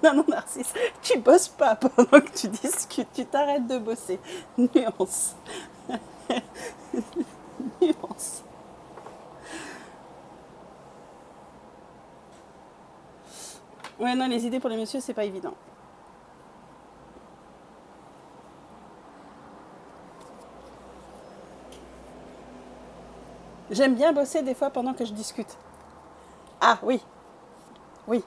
Non, non, Narcisse, tu bosses pas pendant que tu discutes, tu t'arrêtes de bosser. Nuance, nuance. Ouais, non, les idées pour les messieurs, c'est pas évident. J'aime bien bosser des fois pendant que je discute. Ah oui, oui,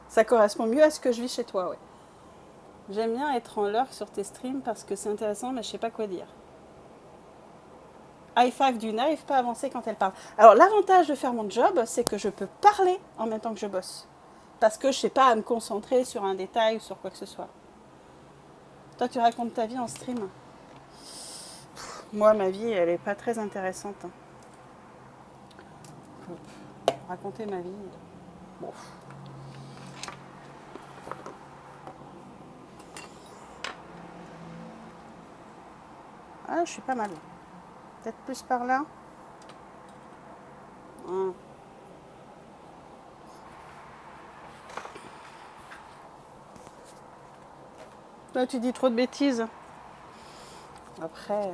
ça correspond mieux à ce que je vis chez toi, ouais. J'aime bien être en lurk sur tes streams parce que c'est intéressant, mais je sais pas quoi dire. High five du n'arrive pas à avancer quand elle parle. Alors l'avantage de faire mon job, c'est que je peux parler en même temps que je bosse. Parce que je sais pas à me concentrer sur un détail ou sur quoi que ce soit. Toi, tu racontes ta vie en stream. Moi, ma vie, elle est pas très intéressante, hein. Raconter ma vie. Bon. Ah, je suis pas mal. Peut-être plus par là. Ah. Toi, tu dis trop de bêtises. Après,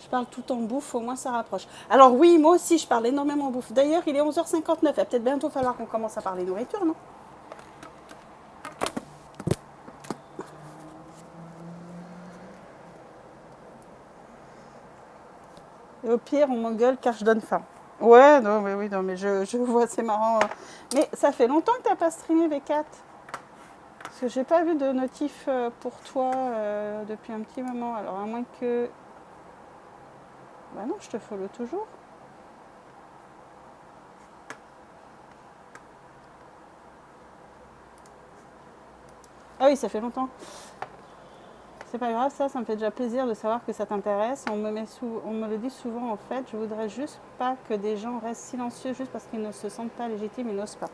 je parle tout en bouffe, au moins ça rapproche. Alors oui, moi aussi, je parle énormément en bouffe. D'ailleurs, il est 11h59. Il va peut-être bientôt falloir qu'on commence à parler nourriture, non? Et au pire, on m'engueule car je donne faim. Ouais, non, mais oui, non, mais je vois, c'est marrant. Mais ça fait longtemps que t'as pas streamé, V4. Parce que j'ai pas vu de notif pour toi depuis un petit moment. Alors, à moins que... Bah non, je te follow toujours. Ah oui, ça fait longtemps. C'est pas grave, ça me fait déjà plaisir de savoir que ça t'intéresse. On me le dit souvent en fait, je voudrais juste pas que des gens restent silencieux juste parce qu'ils ne se sentent pas légitimes et n'osent pas.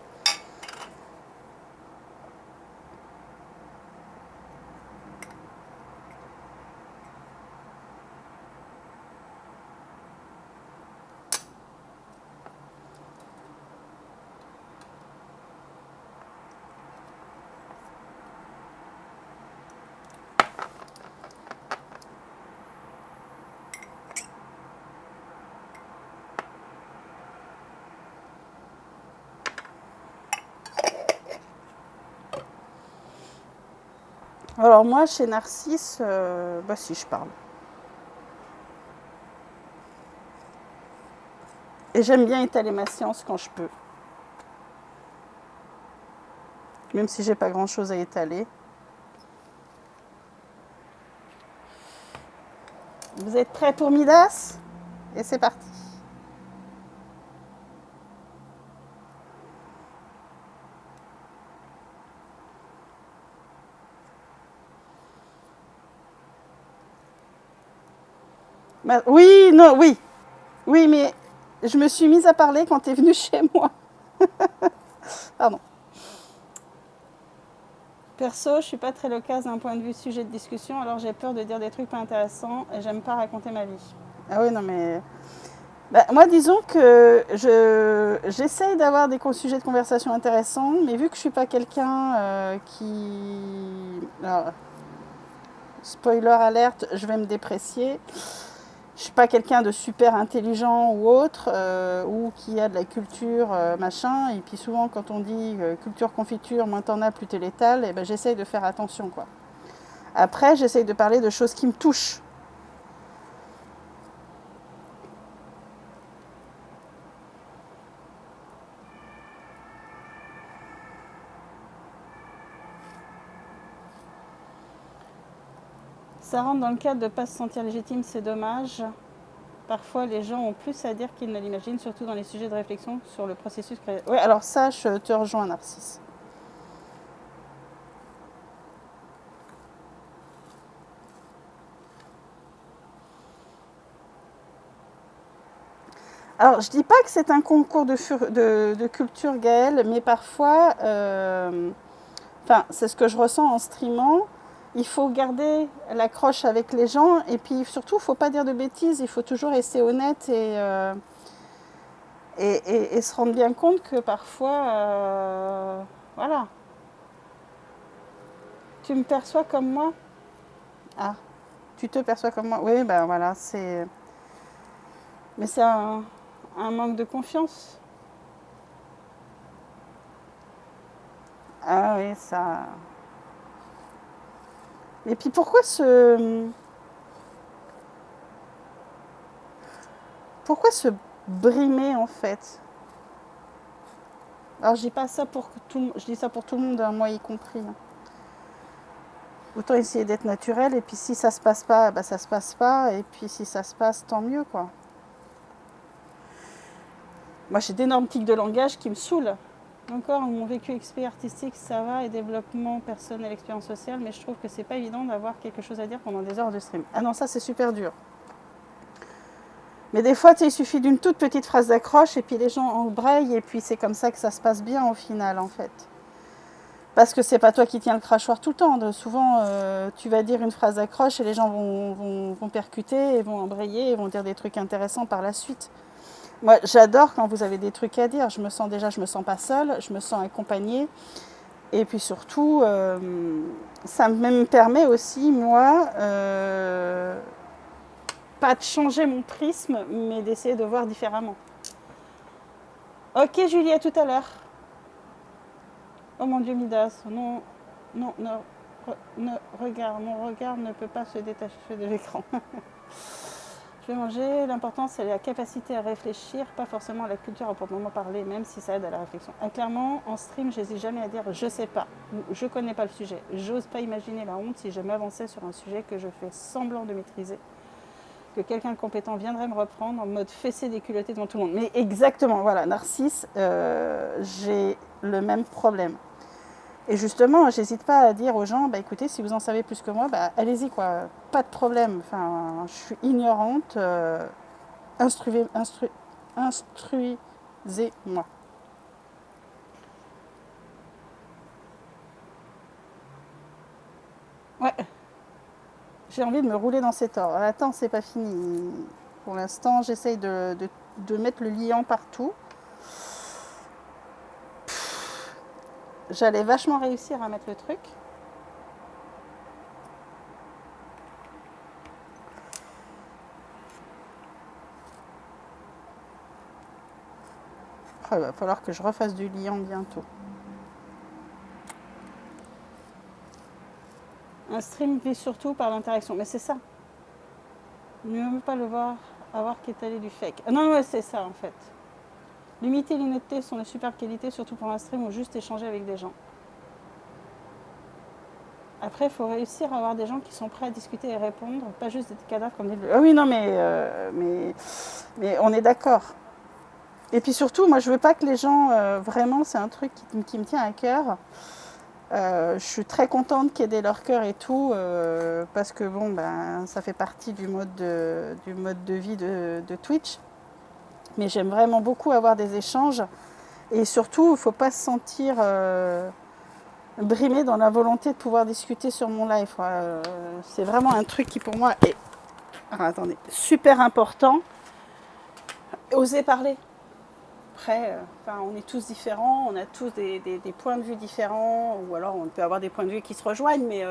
Alors moi, chez Narcisse, bah si je parle. Et j'aime bien étaler ma science quand je peux. Même si j'ai pas grand chose à étaler. Vous êtes prêts pour Midas? Et c'est parti. Bah, oui, non, oui. Oui, mais je me suis mise à parler quand tu es venu chez moi. Pardon. Perso, je suis pas très loquace d'un point de vue sujet de discussion, alors j'ai peur de dire des trucs pas intéressants et j'aime pas raconter ma vie. Ah oui, non mais... Bah, moi, disons que j'essaye d'avoir des sujets de conversation intéressants, mais vu que je suis pas quelqu'un qui... Alors, spoiler alerte, je vais me déprécier. Je suis pas quelqu'un de super intelligent ou autre, ou qui a de la culture, machin. Et puis souvent, quand on dit culture confiture, moins t'en as, plus t'es létal, et ben j'essaye de faire attention, quoi. Après, j'essaye de parler de choses qui me touchent. Ça rentre dans le cadre de ne pas se sentir légitime, c'est dommage. Parfois, les gens ont plus à dire qu'ils ne l'imaginent, surtout dans les sujets de réflexion sur le processus créatif. Oui, alors ça, je te rejoins, Narcisse. Alors, je dis pas que c'est un concours de culture, Gaël, mais parfois, c'est ce que je ressens en streamant. Il faut garder l'accroche avec les gens et puis surtout, il ne faut pas dire de bêtises. Il faut toujours rester honnête et se rendre bien compte que parfois, voilà, tu me perçois comme moi. Ah, tu te perçois comme moi. Oui, ben voilà, c'est... Mais c'est un manque de confiance. Ah oui, ça... Et puis pourquoi se brimer en fait? Alors je dis pas ça pour tout, je dis ça pour tout le monde, hein, moi y compris. Autant essayer d'être naturel et puis si ça se passe pas, bah ça se passe pas et puis si ça se passe, tant mieux quoi. Moi j'ai d'énormes tics de langage qui me saoulent. Encore mon vécu expert artistique ça va et développement personnel, expérience sociale, mais je trouve que c'est pas évident d'avoir quelque chose à dire pendant des heures de stream. Ah non ça c'est super dur. Mais des fois, il suffit d'une toute petite phrase d'accroche et puis les gens embrayent et puis c'est comme ça que ça se passe bien au final en fait. Parce que c'est pas toi qui tiens le crachoir tout le temps. Souvent, tu vas dire une phrase d'accroche et les gens vont percuter et vont embrayer et vont dire des trucs intéressants par la suite. Moi, j'adore quand vous avez des trucs à dire. Je me sens pas seule, je me sens accompagnée. Et puis surtout, ça me permet aussi, moi, pas de changer mon prisme, mais d'essayer de voir différemment. Ok Julie, à tout à l'heure. Oh mon Dieu Midas, non, non, regarde, mon regard ne peut pas se détacher de l'écran. Je vais manger, l'important c'est la capacité à réfléchir, pas forcément la culture à proprement parler, même si ça aide à la réflexion. Ah, clairement, en stream, je n'hésite jamais à dire je sais pas, je connais pas le sujet. J'ose pas imaginer la honte si je m'avançais sur un sujet que je fais semblant de maîtriser. Que quelqu'un de compétent viendrait me reprendre en mode fessé déculotté devant tout le monde. Mais exactement, voilà, Narcisse, j'ai le même problème. Et justement, j'hésite pas à dire aux gens, bah écoutez, si vous en savez plus que moi, bah allez-y quoi, pas de problème. Enfin, je suis ignorante, instruisez-moi. Ouais, j'ai envie de me rouler dans ces torts. Attends, c'est pas fini. Pour l'instant, j'essaye de mettre le liant partout. J'allais vachement réussir à mettre le truc. Oh, il va falloir que je refasse du liant bientôt. Un stream vit surtout par l'interaction. Mais c'est ça. Ne même pas le voir, avoir qu'étaler du fake. Non, ouais, c'est ça en fait. Limiter l'innocité sont de super qualité, surtout pour un stream ou juste échanger avec des gens. Après, il faut réussir à avoir des gens qui sont prêts à discuter et répondre, pas juste des cadavres comme des... Ah oui, non, mais on est d'accord. Et puis surtout, moi, je veux pas que les gens... vraiment, c'est un truc qui me tient à cœur. Je suis très contente qu'aider leur cœur et tout, parce que bon, ben, ça fait partie du mode de vie de Twitch. Mais j'aime vraiment beaucoup avoir des échanges. Et surtout, il ne faut pas se sentir brimé dans la volonté de pouvoir discuter sur mon live. C'est vraiment un truc qui pour moi est super important. Oser parler. Après, on est tous différents, on a tous des points de vue différents, ou alors on peut avoir des points de vue qui se rejoignent, mais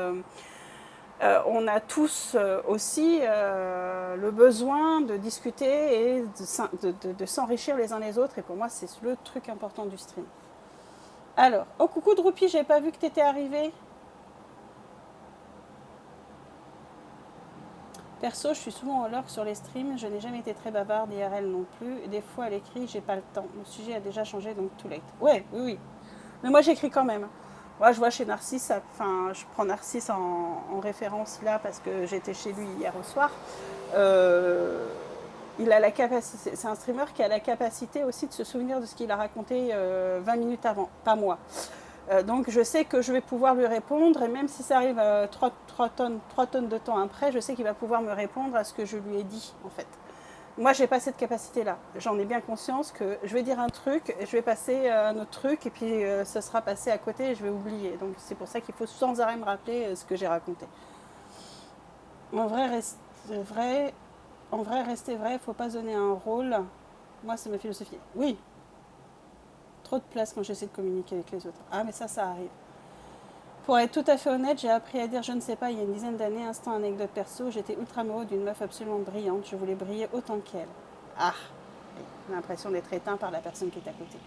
on a tous aussi le besoin de discuter et de s'enrichir les uns les autres. Et pour moi, c'est le truc important du stream. Alors, oh coucou Droupi, j'avais pas vu que tu étais arrivé. Perso, je suis souvent en lurk sur les streams. Je n'ai jamais été très bavarde IRL non plus. Des fois, à l'écrit, j'ai pas le temps. Le sujet a déjà changé, donc too late. Ouais, oui. Mais moi, j'écris quand même. Moi, je vois chez Narcisse, je prends Narcisse en référence là parce que j'étais chez lui hier au soir. Il a la capacité, c'est un streamer qui a la capacité aussi de se souvenir de ce qu'il a raconté 20 minutes avant, pas moi. Donc je sais que je vais pouvoir lui répondre et même si ça arrive 3 tonnes de temps après, je sais qu'il va pouvoir me répondre à ce que je lui ai dit en fait. Moi, j'ai pas cette capacité-là. J'en ai bien conscience que je vais dire un truc, je vais passer à un autre truc, et puis ça sera passé à côté et je vais oublier. Donc c'est pour ça qu'il faut sans arrêt me rappeler ce que j'ai raconté. En vrai, rester vrai, il ne faut pas donner un rôle. Moi, c'est ma philosophie. Oui, trop de place quand j'essaie de communiquer avec les autres. Ah, mais ça arrive. Pour être tout à fait honnête, j'ai appris à dire je ne sais pas il y a une dizaine d'années, instant anecdote perso, j'étais ultra amoureux d'une meuf absolument brillante, je voulais briller autant qu'elle. Ah, j'ai l'impression d'être éteint par la personne qui est à côté.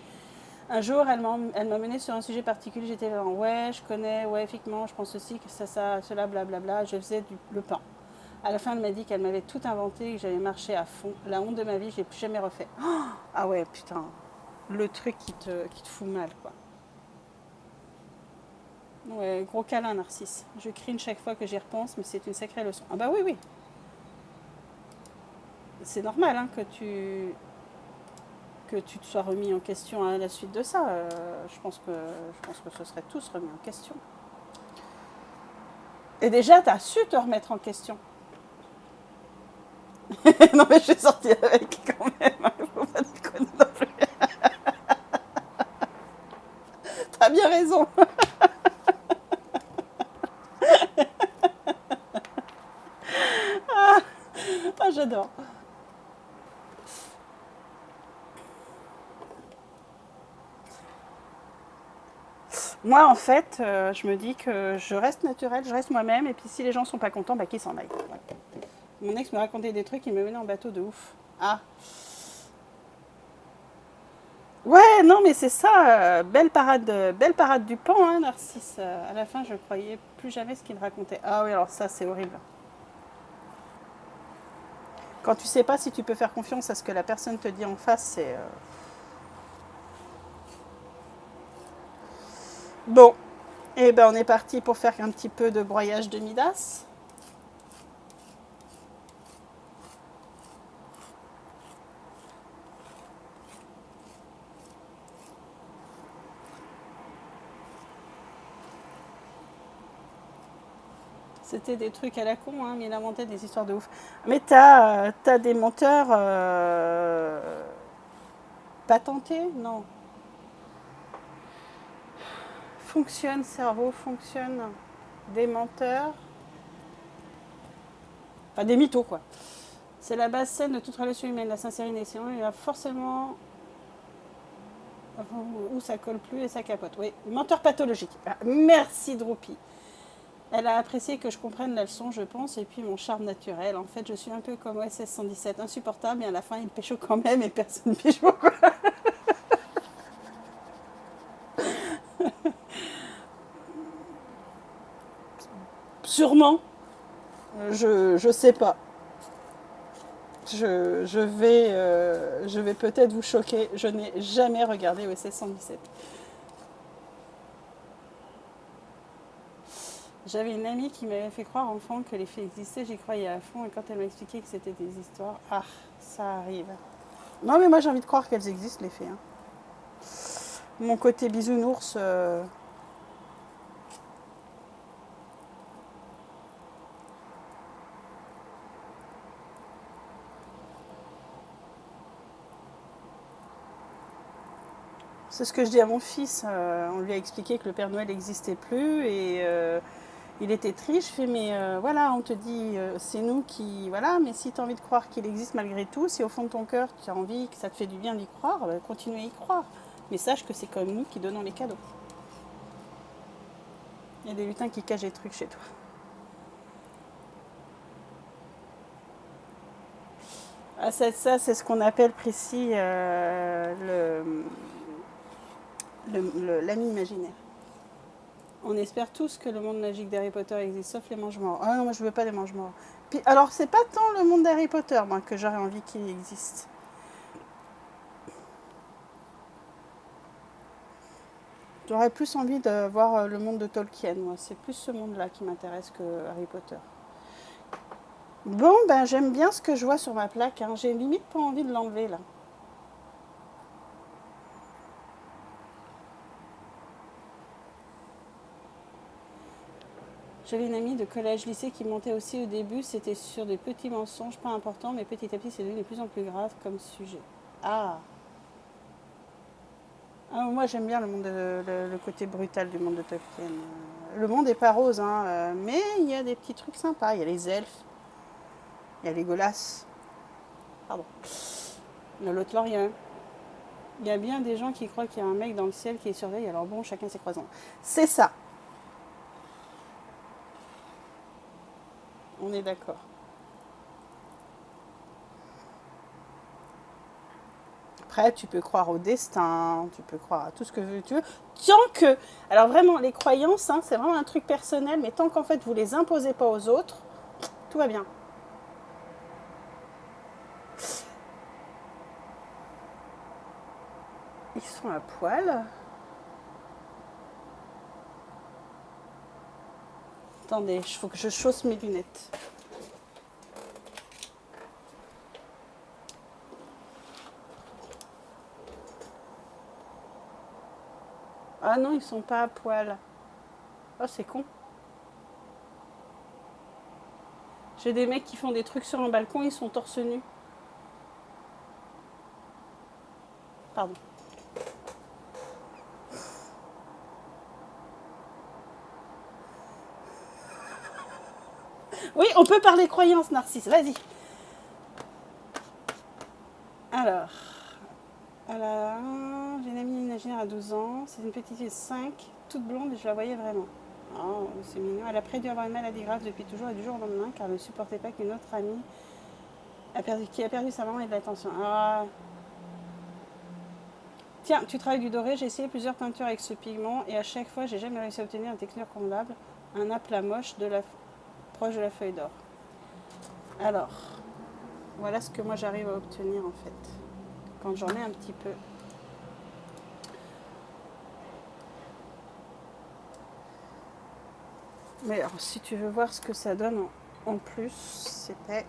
Un jour, elle m'a mené sur un sujet particulier, j'étais là, ouais, je connais, ouais, effectivement, je pense aussi que ça, cela, blablabla, je faisais le pain. À la fin, elle m'a dit qu'elle m'avait tout inventé, que j'avais marché à fond. La honte de ma vie, je l'ai plus jamais refait. Oh, ah ouais, putain, le truc qui te fout mal, quoi. Ouais, gros câlin, Narcisse. Je crine chaque fois que j'y repense, mais c'est une sacrée leçon. Ah bah oui, oui. C'est normal hein, que tu te sois remis en question à la suite de ça. Je pense que ce serait tous remis en question. Et déjà, tu as su te remettre en question. Non mais je suis sortie avec quand même. Il faut pas déconner non plus. T'as bien raison. Ah, j'adore. Moi, en fait, je me dis que je reste naturelle, je reste moi-même, et puis si les gens sont pas contents, bah qu'ils s'en aillent. Ouais. Mon ex me racontait des trucs, il me menait en bateau de ouf. Ah. Ouais, non, mais c'est ça, belle parade du pan, hein, Narcisse. À la fin, je croyais plus jamais ce qu'il racontait. Ah oui, alors ça, c'est horrible. Quand tu sais pas si tu peux faire confiance à ce que la personne te dit en face, c'est... Bon, et ben on est parti pour faire un petit peu de broyage de Midas. C'était des trucs à la con, hein, mais il inventait des histoires de ouf. Mais t'as des menteurs patentés. Non. Fonctionne, cerveau, fonctionne. Des menteurs. Enfin, des mythos, quoi. C'est la base saine de toute relation humaine, la sincérité. Sinon, il y a forcément où ça colle plus et ça capote. Oui, menteur pathologique. Ah, merci, Droopy. Elle a apprécié que je comprenne la leçon, je pense, et puis mon charme naturel. En fait, je suis un peu comme OSS 117, insupportable, mais à la fin, il pécho quand même et personne pécho, quoi. Sûrement. Je sais pas. Je vais peut-être vous choquer. Je n'ai jamais regardé OSS 117. J'avais une amie qui m'avait fait croire enfant que les faits existaient, j'y croyais à fond, et quand elle m'a expliqué que c'était des histoires, ah, ça arrive. Non mais moi j'ai envie de croire qu'elles existent les faits. Hein. Mon côté bisounours... C'est ce que je dis à mon fils. On lui a expliqué que le Père Noël n'existait plus et il était triste. Je fais mais voilà, on te dit c'est nous qui voilà, mais si tu as envie de croire qu'il existe malgré tout, si au fond de ton cœur tu as envie que ça te fait du bien d'y croire, bah, continue à y croire. Mais sache que c'est comme nous qui donnons les cadeaux. Il y a des lutins qui cachent des trucs chez toi. Ah, ça c'est ce qu'on appelle précis l'ami imaginaire. On espère tous que le monde magique d'Harry Potter existe, sauf les mange-morts. Ah non, moi je veux pas les mange-morts. Puis, alors, c'est pas tant le monde d'Harry Potter, moi, que j'aurais envie qu'il existe. J'aurais plus envie de voir le monde de Tolkien, moi. C'est plus ce monde-là qui m'intéresse que Harry Potter. Bon, ben j'aime bien ce que je vois sur ma plaque. Hein. J'ai limite pas envie de l'enlever, là. J'avais une amie de collège-lycée qui montait aussi au début. C'était sur des petits mensonges, pas importants, mais petit à petit, c'est devenu de plus en plus grave comme sujet. Ah, moi, j'aime bien le côté brutal du monde de Tolkien. Le monde n'est pas rose, hein, mais il y a des petits trucs sympas. Il y a les elfes, il y a les Golas, pardon, le Lothlorien. Il y a bien des gens qui croient qu'il y a un mec dans le ciel qui les surveille, alors bon, chacun ses croisants. C'est ça. On est d'accord. Après, tu peux croire au destin, tu peux croire à tout ce que tu veux. Tant que... Alors vraiment, les croyances, hein, c'est vraiment un truc personnel, mais tant qu'en fait, vous les imposez pas aux autres, tout va bien. Ils sont à poil. Attendez, il faut que je chausse mes lunettes. Ah non, ils sont pas à poil. Oh, c'est con. J'ai des mecs qui font des trucs sur un balcon, ils sont torse nu. Pardon. Oui, on peut parler croyances, Narcisse, vas-y. Alors, j'ai une amie imaginaire à 12 ans, c'est une petite fille de 5, toute blonde et je la voyais vraiment. Oh, c'est mignon. Elle a après dû avoir une maladie grave depuis toujours et du jour au lendemain car elle ne supportait pas qu'une autre amie qui a perdu sa maman et de l'attention. Ah. Tiens, tu travailles du doré, j'ai essayé plusieurs peintures avec ce pigment et à chaque fois j'ai jamais réussi à obtenir une texture convenable, un aplat moche proche de la feuille d'or. Alors, voilà ce que moi j'arrive à obtenir en fait, quand j'en ai un petit peu. Mais alors, si tu veux voir ce que ça donne en plus, c'était...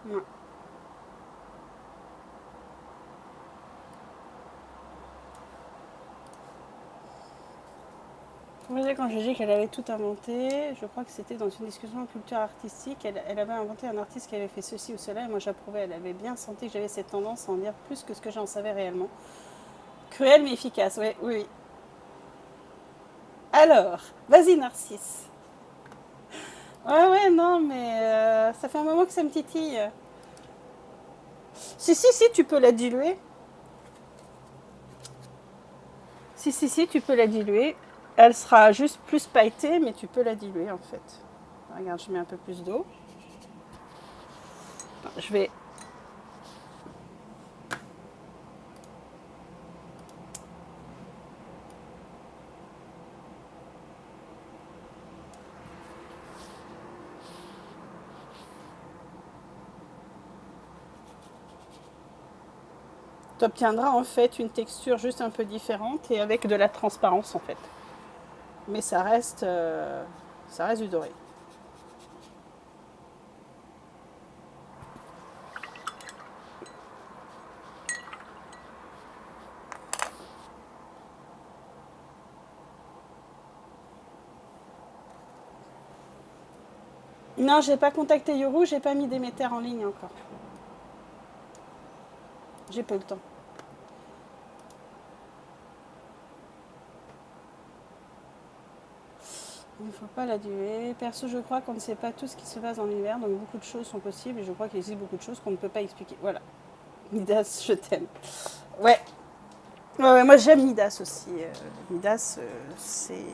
Ouais. Quand je dis qu'elle avait tout inventé, je crois que c'était dans une discussion de culture artistique. Elle avait inventé un artiste qui avait fait ceci ou cela, et moi j'approuvais. Elle avait bien senti que j'avais cette tendance à en dire plus que ce que j'en savais réellement. Cruel mais efficace, oui, oui, oui. Alors, vas-y Narcisse. Ouais, ouais, non, mais ça fait un moment que ça me titille. Si, tu peux la diluer. Si, tu peux la diluer. Elle sera juste plus pailletée, mais tu peux la diluer en fait. Regarde, je mets un peu plus d'eau. Je vais... Tu obtiendras en fait une texture juste un peu différente et avec de la transparence en fait. Mais ça reste du doré. Non, j'ai pas contacté Yoru, j'ai pas mis Déméter en ligne encore. J'ai pas eu le temps. Il ne faut pas la diluer. Perso, je crois qu'on ne sait pas tout ce qui se passe dans l'univers, donc beaucoup de choses sont possibles et je crois qu'il existe beaucoup de choses qu'on ne peut pas expliquer. Voilà. Midas, je t'aime. Ouais. Ouais, moi j'aime Midas aussi. Midas, c'est...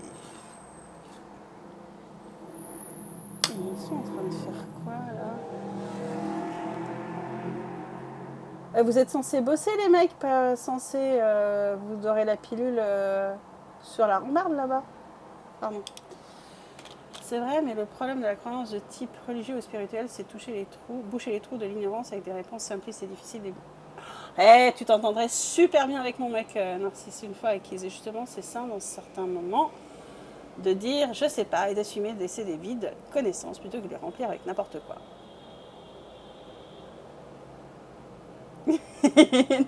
Ils sont en train de faire quoi là? Vous êtes censés bosser les mecs, pas censés vous dorer la pilule sur la rambarde là-bas. Pardon. C'est vrai, mais le problème de la croyance de type religieux ou spirituel, c'est boucher les trous de l'ignorance avec des réponses simplistes et difficiles. Tu t'entendrais super bien avec mon mec Narcisse une fois, et qui disait justement c'est ça dans certains moments de dire je sais pas et d'assumer de laisser des vides connaissances plutôt que de les remplir avec n'importe quoi.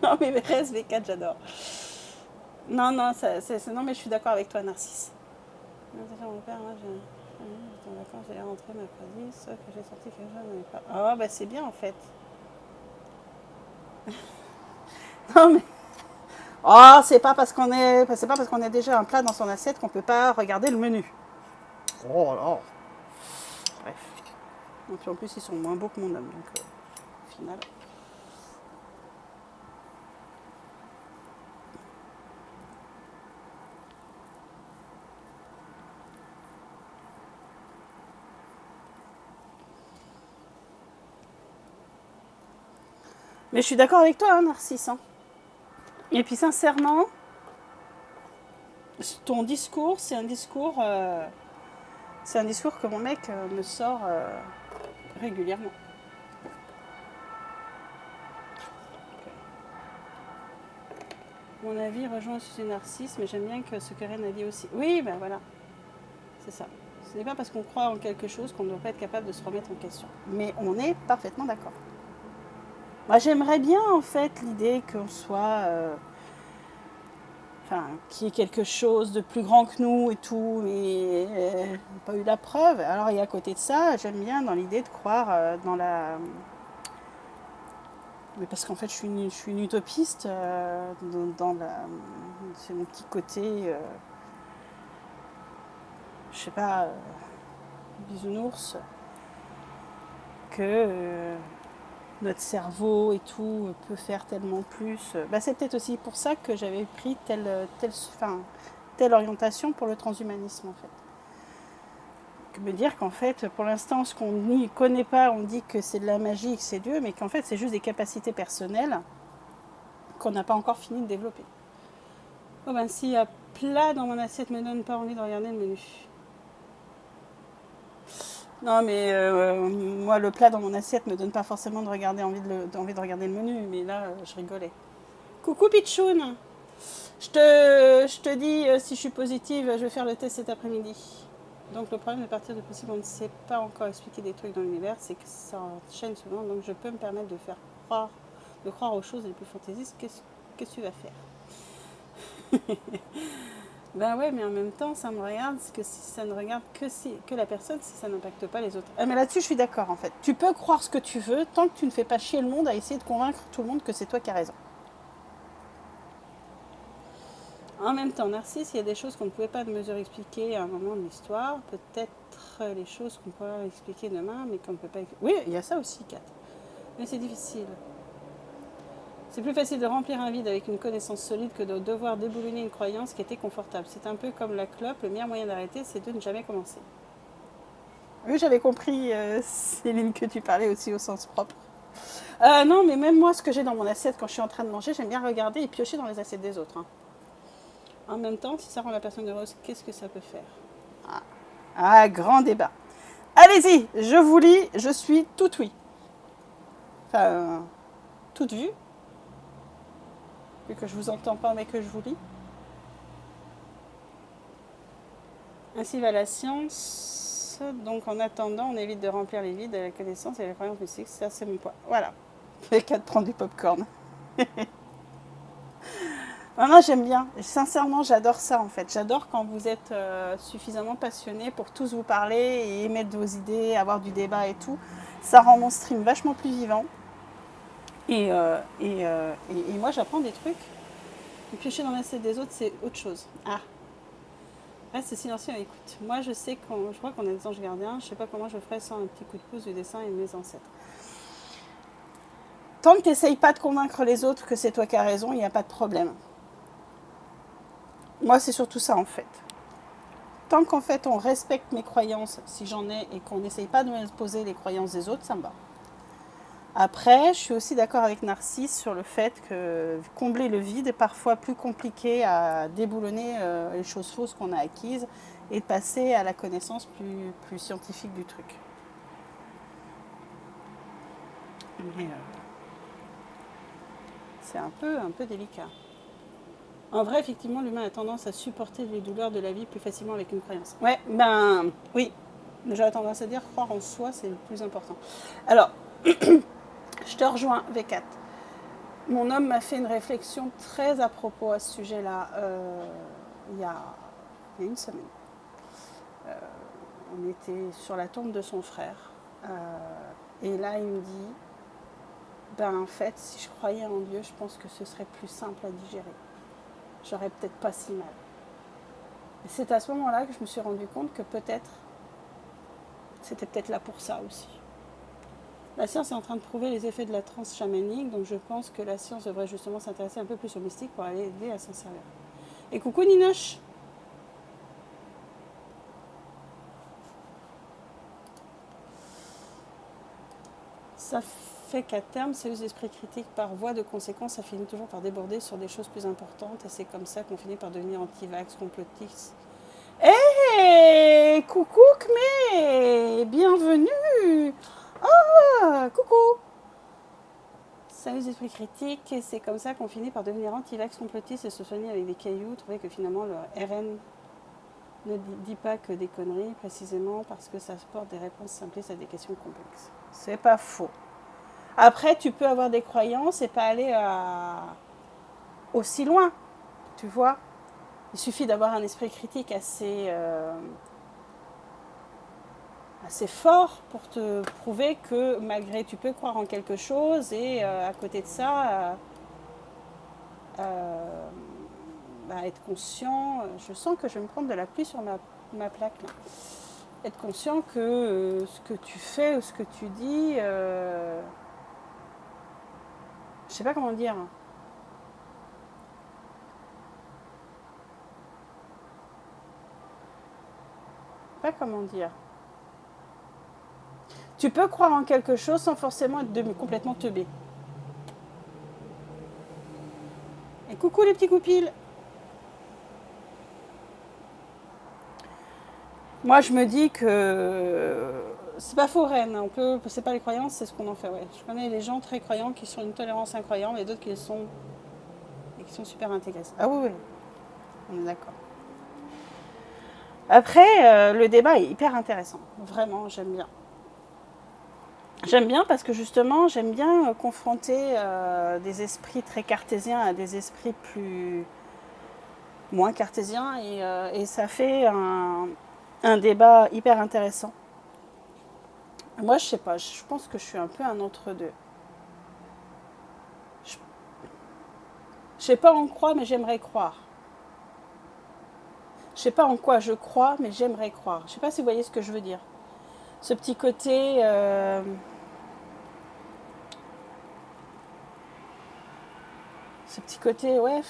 Non mais reste V4, j'adore. Non, non, non mais je suis d'accord avec toi Narcisse. Mon père, moi, J'étais en vacances, j'allais rentrer mercredi, sauf que j'ai sorti quelque chose, mais pas. Ah, bah c'est bien en fait. Non mais. Oh, c'est pas parce qu'on a déjà un plat dans son assiette qu'on peut pas regarder le menu. Oh là. Bref. Et puis en plus, ils sont moins beaux que mon homme, donc au final. Mais je suis d'accord avec toi, hein, Narcisse. Hein. Et puis sincèrement, ton discours, c'est un discours que mon mec me sort régulièrement. Mon avis rejoint le sujet narcisse, mais j'aime bien que ce que Rennes a dit aussi. Oui, ben voilà, c'est ça. Ce n'est pas parce qu'on croit en quelque chose qu'on ne doit pas être capable de se remettre en question. Mais on est parfaitement d'accord. Moi, j'aimerais bien, en fait, l'idée qu'on soit... enfin, qu'il y ait quelque chose de plus grand que nous et tout, mais on n'a pas eu la preuve. Alors, et à côté de ça, j'aime bien dans l'idée de croire dans la... Mais parce qu'en fait, je suis une utopiste dans la... C'est mon petit côté... je sais pas... bisounours, que notre cerveau et tout peut faire tellement plus. Bah, c'est peut-être aussi pour ça que j'avais pris telle orientation pour le transhumanisme en fait. Que me dire qu'en fait, pour l'instant, ce qu'on n'y connaît pas, on dit que c'est de la magie, que c'est Dieu, mais qu'en fait, c'est juste des capacités personnelles qu'on n'a pas encore fini de développer. Oh ben, si un plat dans mon assiette me donne pas envie de regarder le menu. Non, mais moi, le plat dans mon assiette me donne pas forcément envie de regarder le menu, mais là, je rigolais. Coucou Pichoun. Je te dis, si je suis positive, je vais faire le test cet après-midi. Donc le problème de partir de possible, on ne sait pas encore expliquer des trucs dans l'univers, c'est que ça enchaîne souvent, donc je peux me permettre de croire aux choses les plus fantaisistes. Qu'est-ce que tu vas faire? Ben ouais, mais en même temps, ça me regarde que si ça ne regarde que la personne, si ça n'impacte pas les autres. Ah, mais là-dessus, je suis d'accord en fait. Tu peux croire ce que tu veux tant que tu ne fais pas chier le monde à essayer de convaincre tout le monde que c'est toi qui as raison. En même temps, Narcisse, il y a des choses qu'on ne pouvait pas de mesure expliquer à un moment de l'histoire. Peut-être les choses qu'on pourra expliquer demain, mais qu'on ne peut pas expliquer. Oui, il y a ça aussi, Kat. Mais c'est difficile. C'est plus facile de remplir un vide avec une connaissance solide que de devoir déboulonner une croyance qui était confortable. C'est un peu comme la clope, le meilleur moyen d'arrêter, c'est de ne jamais commencer. Oui, j'avais compris, Céline, que tu parlais aussi au sens propre. Non, mais même moi, ce que j'ai dans mon assiette quand je suis en train de manger, j'aime bien regarder et piocher dans les assiettes des autres. Hein. En même temps, si ça rend la personne heureuse, qu'est-ce que ça peut faire? Grand débat. Allez-y, je vous lis, je suis toute oui. Enfin, toute vue. Vu que je vous entends pas, mais que je vous lis. Ainsi va la science. Donc en attendant, on évite de remplir les vides de la connaissance et la croyance mystique. Ça, c'est mon point. Voilà. Fait qu'à de prendre du popcorn. Non, j'aime bien. Sincèrement, j'adore ça en fait. J'adore quand vous êtes suffisamment passionné pour tous vous parler et émettre vos idées, avoir du débat et tout. Ça rend mon stream vachement plus vivant. Et moi, j'apprends des trucs. Et piocher dans l'assiette des autres, c'est autre chose. Ah, reste silencieux et écoute. Moi, je sais je crois qu'on est des anges gardiens. Je sais pas comment je ferais sans un petit coup de pouce du dessin et de mes ancêtres. Tant que tu n'essayes pas de convaincre les autres que c'est toi qui as raison, il n'y a pas de problème. Moi, c'est surtout ça en fait. Tant qu'en fait on respecte mes croyances, si j'en ai, et qu'on n'essaye pas de m'imposer les croyances des autres, ça me va. Après, je suis aussi d'accord avec Narcisse sur le fait que combler le vide est parfois plus compliqué à déboulonner les choses fausses qu'on a acquises et de passer à la connaissance plus scientifique du truc. Mais c'est un peu délicat. En vrai, effectivement, l'humain a tendance à supporter les douleurs de la vie plus facilement avec une croyance. Ouais, ben oui. J'aurais tendance à dire croire en soi, c'est le plus important. Alors, je te rejoins, V4. Mon homme m'a fait une réflexion très à propos à ce sujet-là il y a une semaine. on était sur la tombe de son frère. Et là, il me dit, en fait, si je croyais en Dieu, je pense que ce serait plus simple à digérer. J'aurais peut-être pas si mal. Et c'est à ce moment-là que je me suis rendu compte que peut-être, c'était peut-être là pour ça aussi. La science est en train de prouver les effets de la transe chamanique, donc je pense que la science devrait justement s'intéresser un peu plus au mystique pour aller aider à s'en servir. Et coucou Ninoche! Ça fait qu'à terme, ces esprits critiques, par voie de conséquence, ça finit toujours par déborder sur des choses plus importantes, et c'est comme ça qu'on finit par devenir anti-vax, complotiste. Hey, coucou Khmé, bienvenue. Ah, coucou. Salut les esprits critiques, et c'est comme ça qu'on finit par devenir anti-vax, complotiste et se soigner avec des cailloux, trouver que finalement le RN ne dit pas que des conneries, précisément parce que ça apporte des réponses simplistes à des questions complexes. C'est pas faux. Après, tu peux avoir des croyances et pas aller aussi loin, tu vois. Il suffit d'avoir un esprit critique assez fort pour te prouver que malgré tu peux croire en quelque chose et à côté de ça, être conscient. Je sens que je vais me prendre de la pluie sur ma plaque là. Être conscient que ce que tu fais ou ce que tu dis, je sais pas comment dire. Pas comment dire. Tu peux croire en quelque chose sans forcément être complètement teubé. Et coucou les petits coupils. Moi je me dis que c'est pas faux Rennes, c'est pas les croyances, c'est ce qu'on en fait. Ouais. Je connais des gens très croyants qui sont une tolérance incroyable et d'autres qui sont super intégrés. Ah oui, on est d'accord. Après, le débat est hyper intéressant. Vraiment, j'aime bien. J'aime bien parce que justement, j'aime bien confronter des esprits très cartésiens à des esprits moins cartésiens et ça fait un débat hyper intéressant. Moi, je sais pas, je pense que je suis un peu un entre-deux. Je sais pas en quoi, mais j'aimerais croire. Je sais pas en quoi je crois, mais j'aimerais croire. Je sais pas si vous voyez ce que je veux dire. Ce petit côté... Ce petit côté, ouais,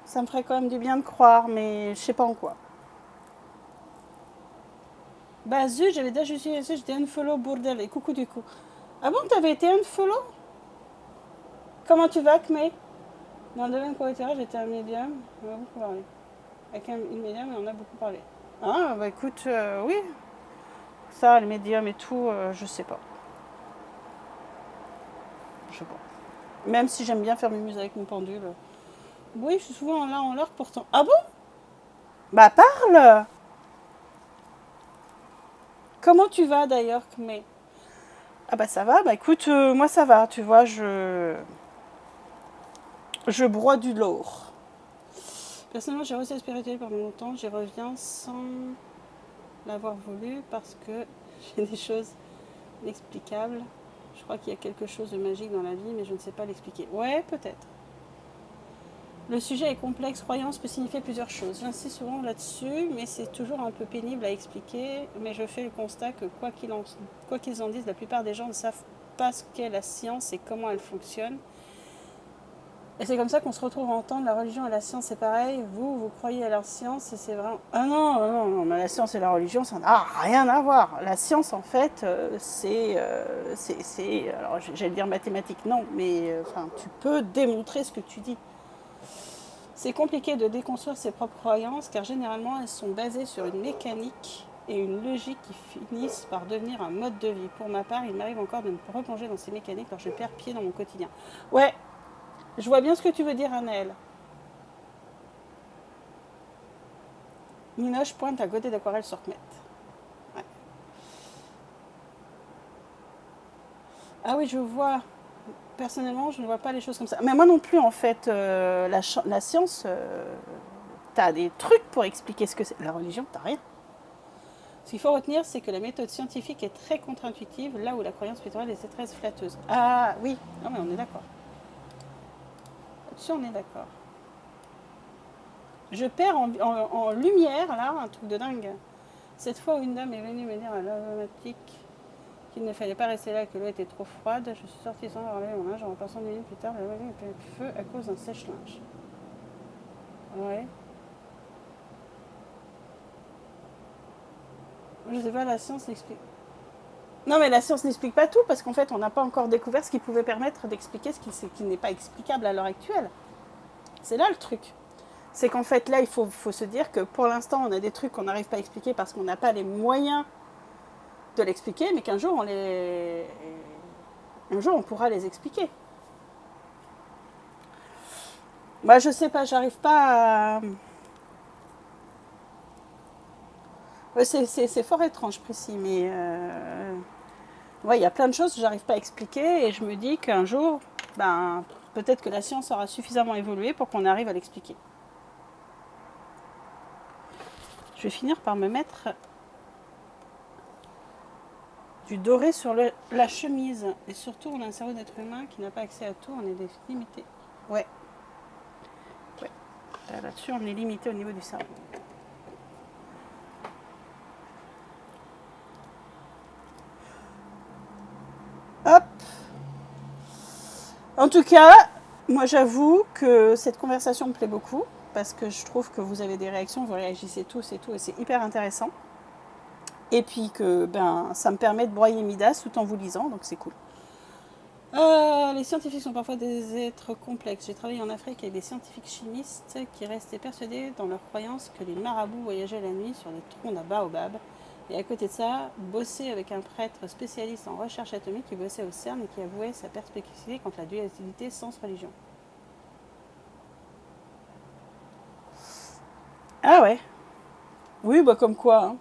ça me ferait quand même du bien de croire, mais je sais pas en quoi. Bah zut, j'avais déjà j'étais unfollow bordel, et coucou du coup. Ah bon, t'avais été unfollow? Comment tu vas, Khmé? Dans le domaine collatéral, j'étais un médium, on a beaucoup parlé. Avec une médium, on a beaucoup parlé. Ah, bah écoute, oui. Ça, le médium et tout, je sais pas. Je sais pas. Même si j'aime bien faire mes muses avec mon pendule. Oui, je suis souvent là en l'heure pourtant. Ah bon? Bah parle! Comment tu vas d'ailleurs, Khmé? Ah bah ça va, bah écoute, moi ça va, tu vois, je broie du lourd. Personnellement, j'ai réussi à spirituel pendant longtemps, j'y reviens sans l'avoir voulu parce que j'ai des choses inexplicables. Je crois qu'il y a quelque chose de magique dans la vie, mais je ne sais pas l'expliquer. Ouais, peut-être. Le sujet est complexe, croyance peut signifier plusieurs choses. J'insiste souvent là-dessus, mais c'est toujours un peu pénible à expliquer. Mais je fais le constat que quoi qu'ils en disent, la plupart des gens ne savent pas ce qu'est la science et comment elle fonctionne. Et c'est comme ça qu'on se retrouve à entendre la religion et la science, c'est pareil. Vous croyez à la science et c'est vraiment... Ah non, mais la science et la religion, ça n'a rien à voir. La science, en fait, c'est alors, j'allais dire mathématique, non, mais tu peux démontrer ce que tu dis. C'est compliqué de déconstruire ses propres croyances car généralement elles sont basées sur une mécanique et une logique qui finissent par devenir un mode de vie. Pour ma part, il m'arrive encore de me replonger dans ces mécaniques quand je perds pied dans mon quotidien. Ouais, je vois bien ce que tu veux dire, Anaël. Ninoche pointe à côté d'aquarelle sur Kmet. Ouais. Ah oui, je vois. Personnellement, je ne vois pas les choses comme ça. Mais moi non plus, en fait, la science, t'as des trucs pour expliquer ce que c'est. La religion, t'as rien. Ce qu'il faut retenir, c'est que la méthode scientifique est très contre-intuitive, là où la croyance spirituelle est très flatteuse. Ah oui, non mais on est d'accord. Là-dessus, on est d'accord. Je perds en lumière, là, un truc de dingue. Cette fois où une dame est venue me dire à l'automatique qu'il ne fallait pas rester là, que l'eau était trop froide, je suis sortie sans avoir lavé mon linge, en repassant 10 minutes plus tard, le wagon était au feu à cause d'un sèche-linge. Ouais. Je sais pas, la science n'explique. Non, mais la science n'explique pas tout, parce qu'en fait, on n'a pas encore découvert ce qui pouvait permettre d'expliquer ce qui n'est pas explicable à l'heure actuelle. C'est là le truc. C'est qu'en fait, là, il faut se dire que pour l'instant, on a des trucs qu'on n'arrive pas à expliquer parce qu'on n'a pas les moyens de l'expliquer, mais qu'un jour, un jour, on pourra les expliquer. Moi, je sais pas, j'arrive pas à... C'est fort étrange, précis, mais... Ouais, il y a plein de choses que j'arrive pas à expliquer et je me dis qu'un jour, ben, peut-être que la science aura suffisamment évolué pour qu'on arrive à l'expliquer. Je vais finir par me mettre du doré sur la chemise. Et surtout, on a un cerveau d'être humain qui n'a pas accès à tout, on est limité. Ouais. Là-dessus, on est limité au niveau du cerveau. Hop. En tout cas, moi j'avoue que cette conversation me plaît beaucoup parce que je trouve que vous avez des réactions, vous réagissez tous et tout, et c'est hyper intéressant. Et puis que ça me permet de broyer Midas tout en vous lisant, donc c'est cool. Les scientifiques sont parfois des êtres complexes. J'ai travaillé en Afrique avec des scientifiques chimistes qui restaient persuadés dans leur croyance que les marabouts voyageaient la nuit sur des troncs de baobab. Et à côté de ça, bosser avec un prêtre spécialiste en recherche atomique qui bossait au CERN et qui avouait sa perspicacité contre la dualité sens-religion. Ah ouais. Oui, bah comme quoi. Hein.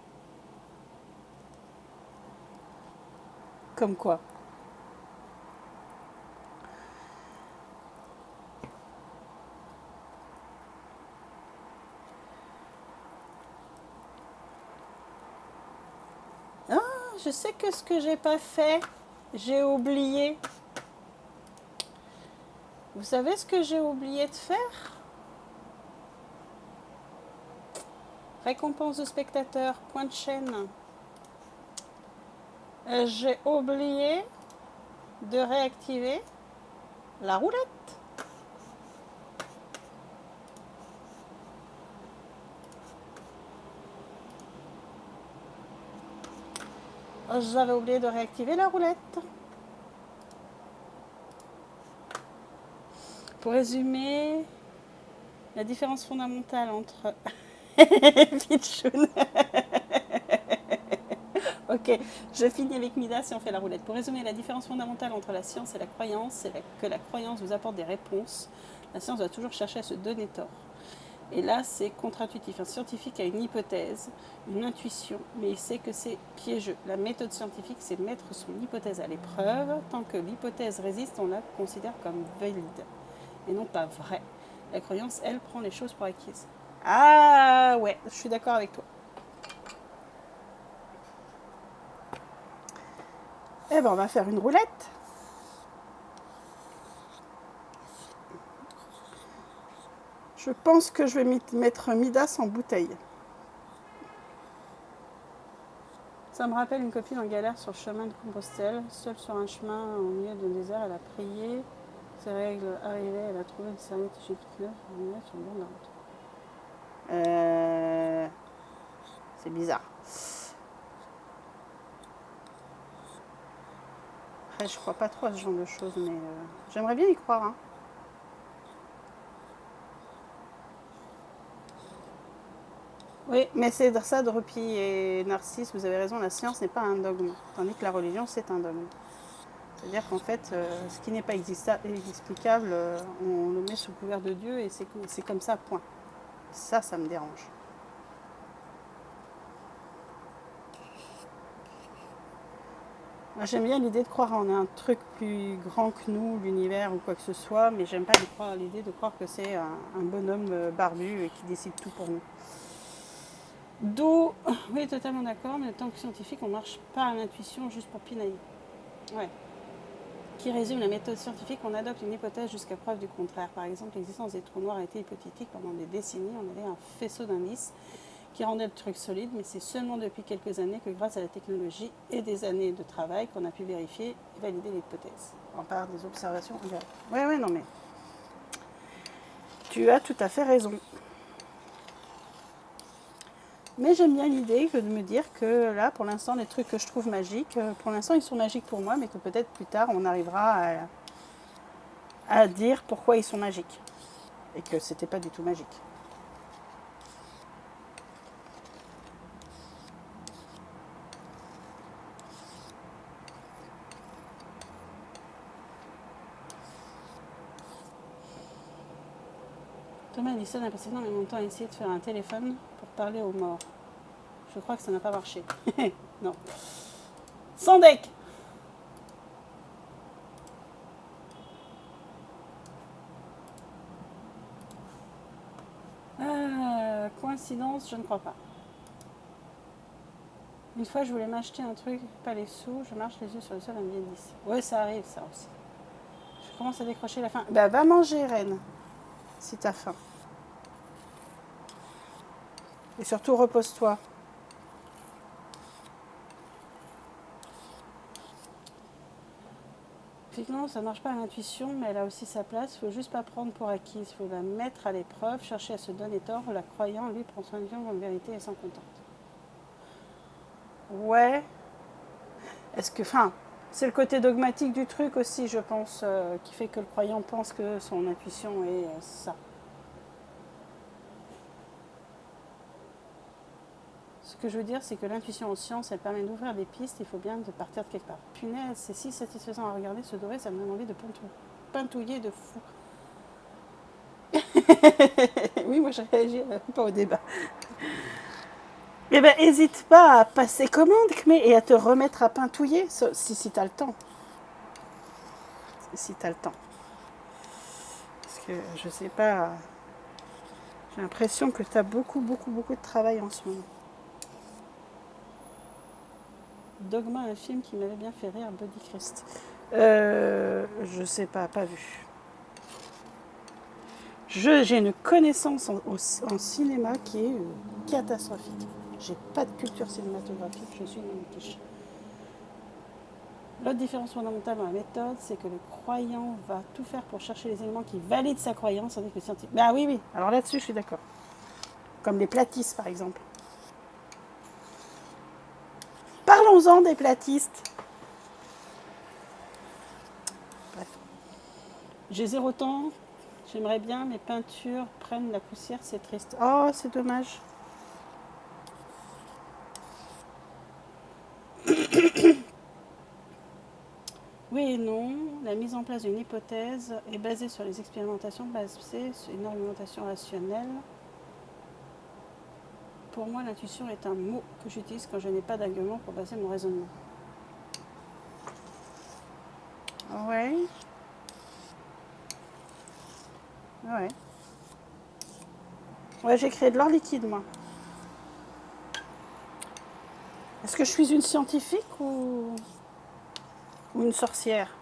Comme quoi. Ah, je sais que ce que j'ai pas fait, j'ai oublié. Vous savez ce que j'ai oublié de faire? Récompense de spectateurs, point de chaîne. J'ai oublié de réactiver la roulette. J'avais oublié de réactiver la roulette. Pour résumer, la différence fondamentale entre... Pichoun. Ok, je finis avec Midas et on fait la roulette. Pour résumer, la différence fondamentale entre la science et la croyance, c'est que la croyance vous apporte des réponses. La science doit toujours chercher à se donner tort. Et là, c'est contre-intuitif. Un scientifique a une hypothèse, une intuition, mais il sait que c'est piégeux. La méthode scientifique, c'est mettre son hypothèse à l'épreuve. Tant que l'hypothèse résiste, on la considère comme valide et non pas vraie. La croyance, elle, prend les choses pour acquises. Ah ouais, je suis d'accord avec toi. Eh ben, on va faire une roulette. Je pense que je vais mettre Midas en bouteille. Ça me rappelle une copine en galère sur le chemin de Compostelle, seule sur un chemin au milieu d'un désert. Elle a prié, ses règles arrivaient, elle a trouvé une serviette égyptienne sur le bord de la route. C'est bizarre. Après, je crois pas trop à ce genre de choses, mais j'aimerais bien y croire. Hein. Oui, mais c'est ça, Drupi et Narcisse, vous avez raison, la science n'est pas un dogme, tandis que la religion, c'est un dogme. C'est-à-dire qu'en fait, ce qui n'est pas explicable, on le met sous couvert de Dieu et c'est comme ça, point. Ça me dérange. Moi, j'aime bien l'idée de croire en un truc plus grand que nous, l'univers ou quoi que ce soit, mais j'aime pas l'idée de croire que c'est un bonhomme barbu qui décide tout pour nous. D'où, oui, totalement d'accord, mais en tant que scientifique, on ne marche pas à l'intuition juste pour pinailler. Ouais. Qui résume la méthode scientifique, on adopte une hypothèse jusqu'à preuve du contraire. Par exemple, l'existence des trous noirs était hypothétique pendant des décennies. On avait un faisceau d'indices qui rendait le truc solide, mais c'est seulement depuis quelques années que grâce à la technologie et des années de travail qu'on a pu vérifier et valider l'hypothèse. On part des observations. Oui, oui, non mais tu as tout à fait raison. Mais j'aime bien l'idée que de me dire que là, pour l'instant, les trucs que je trouve magiques, pour l'instant, ils sont magiques pour moi, mais que peut-être plus tard, on arrivera à dire pourquoi ils sont magiques. Et que c'était pas du tout magique. Thomas Edison a passé énormément de temps à essayer de faire un téléphone pour parler aux morts. Je crois que ça n'a pas marché. Non. Sans deck. Coïncidence, je ne crois pas. Une fois, je voulais m'acheter un truc, pas les sous, je marche les yeux sur le sol, un billet de 10. Ouais, ça arrive, ça aussi. Je commence à décrocher la faim. Bah, va manger, Reine, si t'as faim. Et surtout, repose-toi. Effectivement, ça ne marche pas à l'intuition, mais elle a aussi sa place. Il ne faut juste pas prendre pour acquise. Il faut la mettre à l'épreuve, chercher à se donner tort. La croyant, lui, prend soin de vie en vérité et s'en contente. Ouais. Est-ce que... Enfin, c'est le côté dogmatique du truc aussi, je pense, qui fait que le croyant pense que son intuition est ça. Ce que je veux dire, c'est que l'intuition en science, elle permet d'ouvrir des pistes. Il faut bien de partir de quelque part. Punaise, c'est si satisfaisant à regarder ce doré, ça me donne envie de pintouiller de fou. Oui, moi je réagis pas au débat. Eh ben, hésite pas à passer commande, et à te remettre à pintouiller, si t'as le temps. Si t'as le temps. Parce que je sais pas, j'ai l'impression que t'as beaucoup de travail en ce moment. Dogma, un film qui m'avait bien fait rire, Body Christ. Je sais pas vu. J'ai une connaissance en cinéma qui est catastrophique. J'ai pas de culture cinématographique, je suis une quiche. L'autre différence fondamentale dans la méthode, c'est que le croyant va tout faire pour chercher les éléments qui valident sa croyance, tandis que le scientifique... Bah oui, alors là-dessus, je suis d'accord. Comme les platistes, par exemple. Parlons-en des platistes. Bref. J'ai 0 temps. J'aimerais bien, mes peintures prennent la poussière, c'est triste. Oh, c'est dommage. Oui et non. La mise en place d'une hypothèse est basée sur les expérimentations, basée sur une argumentation rationnelle. Pour moi, l'intuition est un mot que j'utilise quand je n'ai pas d'argument pour baser mon raisonnement. Ouais. Ouais. Ouais, j'ai créé de l'or liquide, moi. Est-ce que je suis une scientifique ou une sorcière?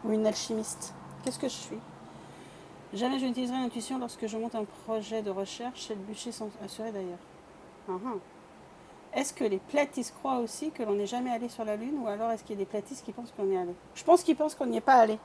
Ou une alchimiste? Qu'est-ce que je suis? Jamais je n'utiliserai l'intuition lorsque je monte un projet de recherche, c'est le bûcher sans assurer d'ailleurs. Uh-huh. Est-ce que les platistes croient aussi que l'on n'est jamais allé sur la Lune, ou alors est-ce qu'il y a des platistes qui pensent qu'on y est allé? Je pense qu'ils pensent qu'on n'y est pas allé.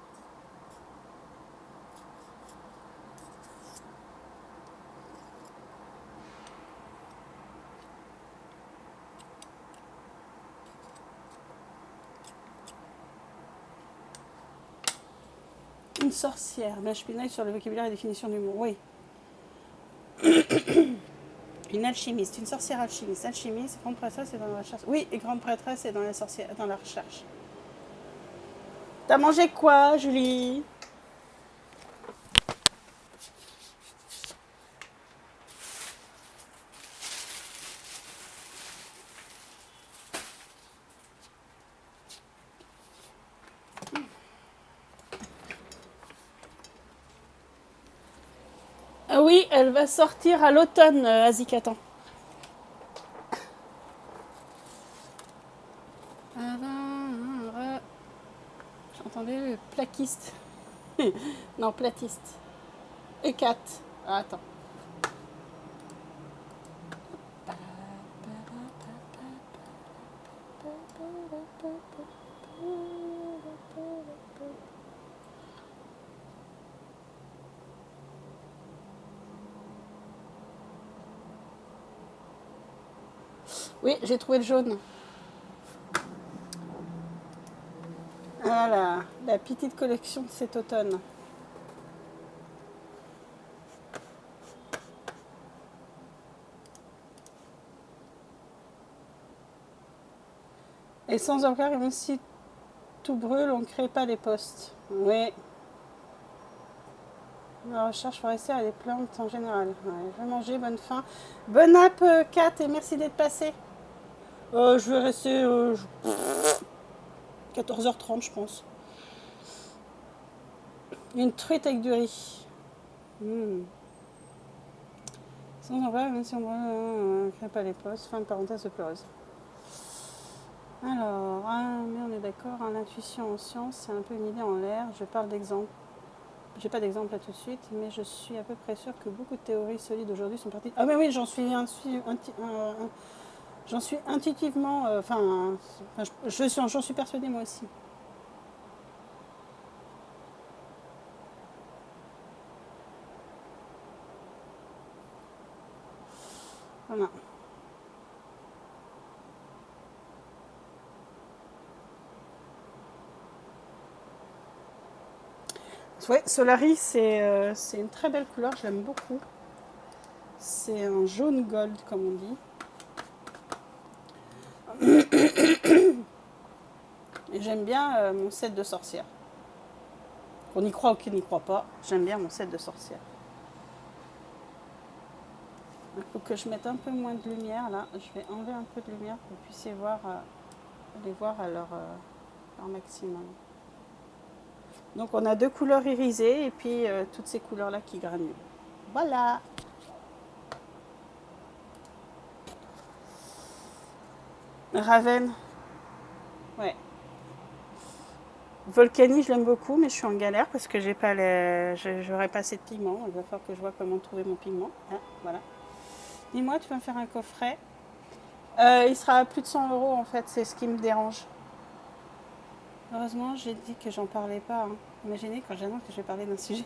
Une sorcière, mais je pinaille sur le vocabulaire et définition du mot. Oui. Une alchimiste, une sorcière alchimiste. Alchimiste, grande prêtresse et dans la recherche. Oui, et grande prêtresse et dans la recherche. T'as mangé quoi, Julie? Ah oui, elle va sortir à l'automne, Azikatan. Entendez le plaquiste. Non, platiste. E4. Ah, attends. Oui, j'ai trouvé le jaune. Voilà, la petite collection de cet automne. Et sans encore, même si tout brûle, on ne crée pas les postes. Oui. La recherche forestière et les plantes en général. Ouais, je vais manger, bonne faim. Bonne app, Kat, et merci d'être passé. Je vais rester 14h30, je pense. Une truite avec du riz. Sans emploi, même si on ne crée pas les postes. Fin de parenthèse de pleureuse. Alors, mais on est d'accord, hein, l'intuition en science, c'est un peu une idée en l'air. Je parle d'exemple. J'ai pas d'exemple là tout de suite, mais je suis à peu près sûre que beaucoup de théories solides aujourd'hui sont parties. Ah mais oui, j'en suis intuitivement, j'en suis persuadée moi aussi. Voilà. Ouais, Solari, c'est une très belle couleur, je l'aime beaucoup. C'est un jaune gold, comme on dit. Et j'aime bien mon set de sorcière. Qu'on y croit ou qu'on n'y croit pas, j'aime bien mon set de sorcière. Il faut que je mette un peu moins de lumière là. Je vais enlever un peu de lumière pour que vous puissiez les voir à leur maximum. Donc on a 2 couleurs irisées et puis toutes ces couleurs là qui granulent. Voilà. Raven. Ouais. Volcani, je l'aime beaucoup, mais je suis en galère parce que j'aurais pas assez de pigments. Il va falloir que je vois comment trouver mon pigment. Ah, voilà. Dis-moi, tu vas me faire un coffret. Il sera à plus de 100 € en fait, c'est ce qui me dérange. Heureusement, j'ai dit que j'en parlais pas. Hein. Imaginez quand j'annonce que je vais parler d'un sujet.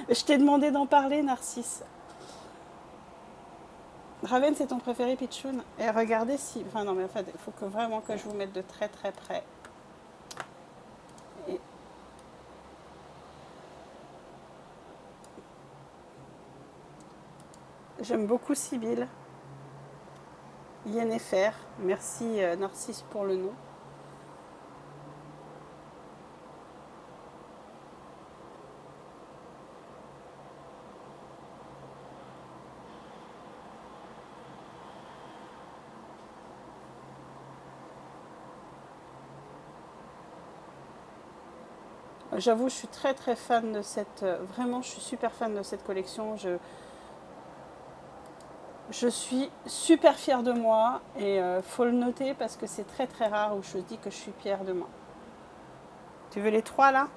Je t'ai demandé d'en parler, Narcisse. Raven, c'est ton préféré, Pichoun. Et regardez si... Enfin non, mais en fait, il faut que vraiment que je vous mette de très très près. Et... J'aime beaucoup Sibylle. Yennefer. Merci Narcisse pour le nom. J'avoue, je suis très très fan de cette... vraiment, je suis super fan de cette collection. Je suis super fière de moi et faut le noter parce que c'est très très rare où je dis que je suis fière de moi. Tu veux les 3 là?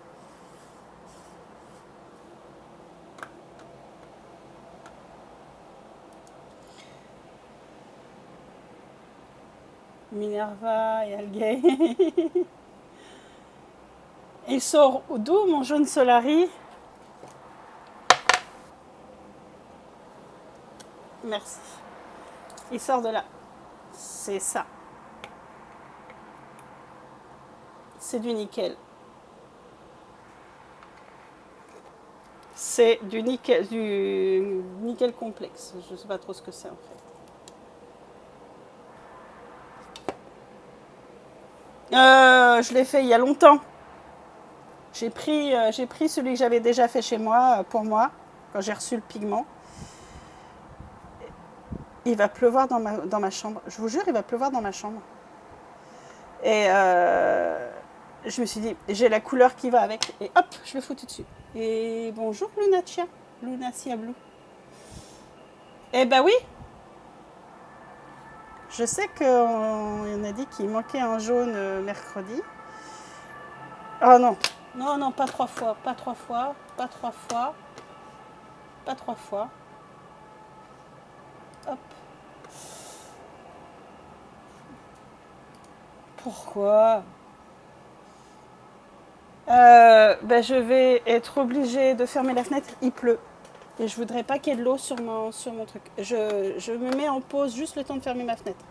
Minerva et Algay. Il sort d'où mon jaune Solari? Merci. Il sort de là. C'est ça. C'est du nickel. C'est du nickel complexe. Je ne sais pas trop ce que c'est en fait. Je l'ai fait il y a longtemps. J'ai pris celui que j'avais déjà fait chez moi, pour moi, quand j'ai reçu le pigment. Il va pleuvoir dans ma chambre. Je vous jure, il va pleuvoir dans ma chambre. Et je me suis dit, j'ai la couleur qui va avec. Et hop, je le foutu dessus. Et bonjour Lunacia. Lunacia Blue. Eh ben oui. Je sais qu'on a dit qu'il manquait un jaune mercredi. Ah non. Non, non, pas 3 fois. Pas 3 fois. Pas 3 fois. Pas 3 fois. Hop. Pourquoi ben, je vais être obligée de fermer la fenêtre. Il pleut. Et je voudrais pas qu'il y ait de l'eau sur mon truc. Je me mets en pause juste le temps de fermer ma fenêtre.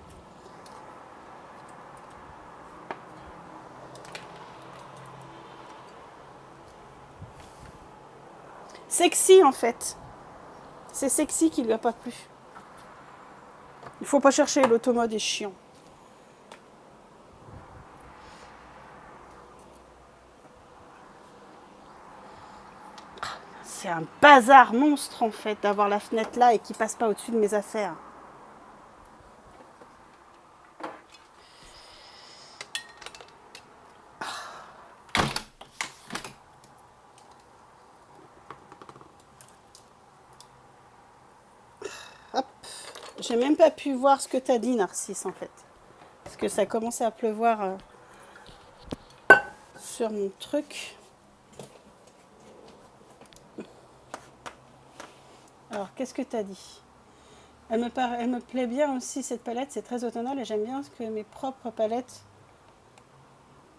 Sexy en fait. C'est sexy qui lui a pas plu. Il faut pas chercher, l'automode est chiant. C'est un bazar monstre en fait d'avoir la fenêtre là et qui passe pas au-dessus de mes affaires. Hop. J'ai même pas pu voir ce que t'as dit, Narcisse, en fait. Parce que ça a commencé à pleuvoir sur mon truc. Alors, qu'est-ce que t'as dit? Elle me plaît bien aussi, cette palette. C'est très automnal et j'aime bien que mes propres palettes...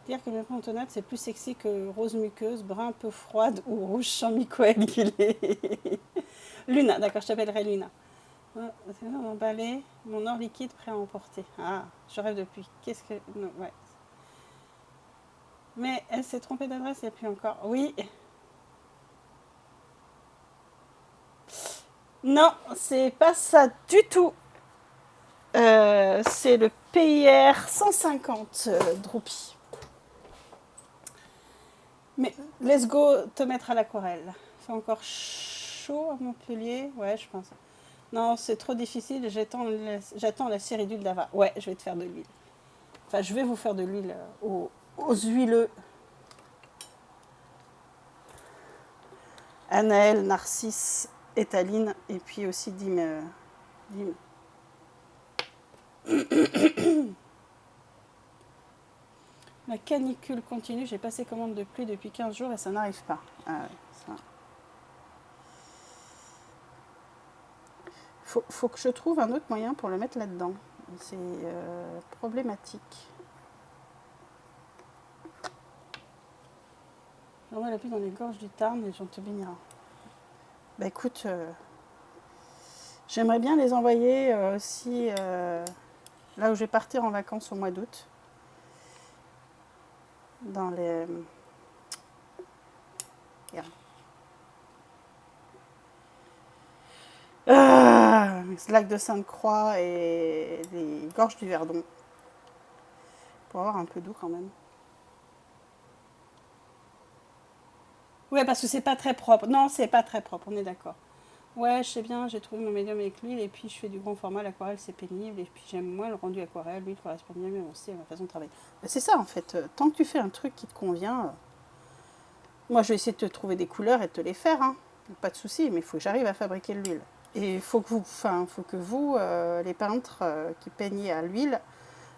Dire que mes propres automnales, c'est plus sexy que rose muqueuse, brun un peu froide ou rouge sans mi-coagulé. Luna, d'accord, je t'appellerai Luna. Mon balai, mon or liquide prêt à emporter. Ah, je rêve depuis. Qu'est-ce que... Non, ouais. Mais elle s'est trompée d'adresse et puis encore. Oui. Non, c'est pas ça du tout. C'est le PIR 150 Droopy. Mais let's go te mettre à l'aquarelle. Il fait encore chaud à Montpellier. Ouais, je pense. Non, c'est trop difficile. J'attends la série d'huile d'Ava. Ouais, je vais te faire de l'huile. Enfin, je vais vous faire de l'huile aux huileux. Anaël, Narcisse, Étaline et puis aussi Dim. La canicule continue. J'ai passé commande de pluie depuis 15 jours et ça n'arrive pas. Ça... Faut que je trouve un autre moyen pour le mettre là-dedans. C'est problématique. J'envoie la pluie dans les gorges du Tarn et j'en te bénira. Bah écoute, j'aimerais bien les envoyer aussi là où je vais partir en vacances au mois d'août. Dans les... lac de Sainte-Croix et les gorges du Verdon. Pour avoir un peu d'eau quand même. Ouais, parce que c'est pas très propre. Non, c'est pas très propre, on est d'accord. Ouais, je sais bien, j'ai trouvé mon médium avec l'huile et puis je fais du grand format. L'aquarelle, c'est pénible et puis j'aime moins le rendu aquarelle. L'huile correspond bien mieux aussi à ma façon de travailler. C'est ça en fait. Tant que tu fais un truc qui te convient, moi je vais essayer de te trouver des couleurs et de te les faire. Hein. Pas de souci, mais il faut que j'arrive à fabriquer de l'huile. Et il faut que vous, les peintres qui peignez à l'huile,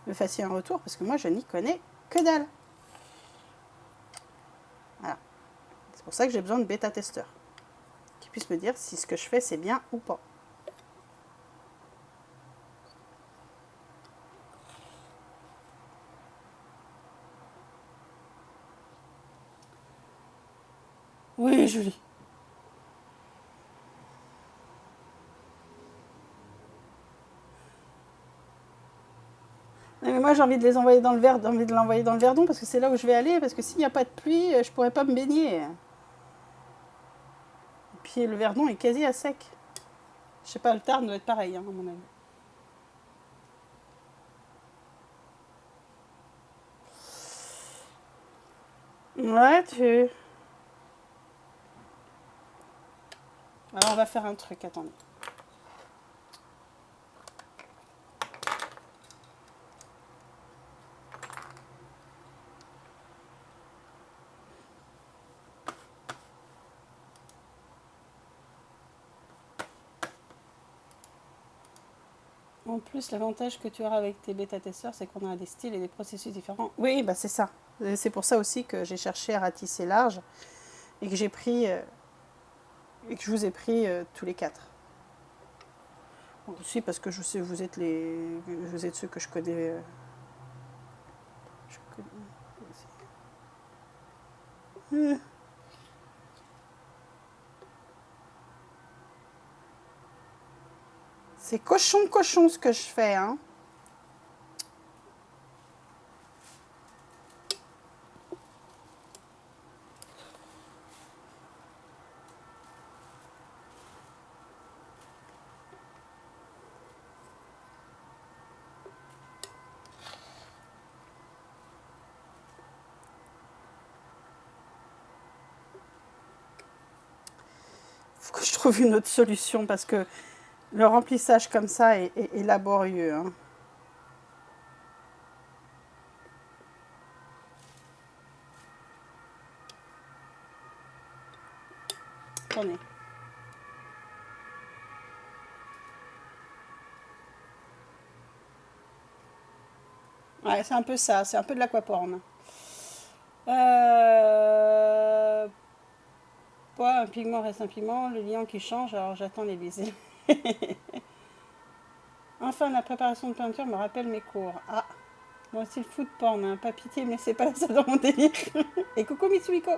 me fassiez un retour parce que moi je n'y connais que dalle. Voilà. C'est pour ça que j'ai besoin de bêta-testeurs qui puissent me dire si ce que je fais c'est bien ou pas. Oui, Julie. Non, mais moi j'ai envie de les envoyer dans le Verdon, envie de l'envoyer dans le Verdon parce que c'est là où je vais aller, parce que s'il n'y a pas de pluie, je pourrais pas me baigner. Et puis le Verdon est quasi à sec. Je sais pas, le Tarn doit être pareil, hein, à mon avis. Ouais, tu... Alors on va faire un truc, attendez. En plus, l'avantage que tu auras avec tes bêta-testeurs, c'est qu'on a des styles et des processus différents. Oui, bah c'est ça. C'est pour ça aussi que j'ai cherché à ratisser large et que j'ai pris et que je vous ai pris tous les 4. Aussi parce que je sais vous êtes vous êtes ceux que je connais. Je connais. C'est cochon ce que je fais, hein. Faut que je trouve une autre solution parce que le remplissage comme ça est laborieux, hein. Attendez. Ouais, c'est un peu ça, c'est un peu de l'aquaporn. Un pigment reste un pigment, le liant qui change, alors j'attends les bisous. Enfin, la préparation de peinture me rappelle mes cours. Ah, moi aussi le food porn, hein. Pas pitié, mais c'est pas ça dans mon délire. Et coucou Mitsuhiko.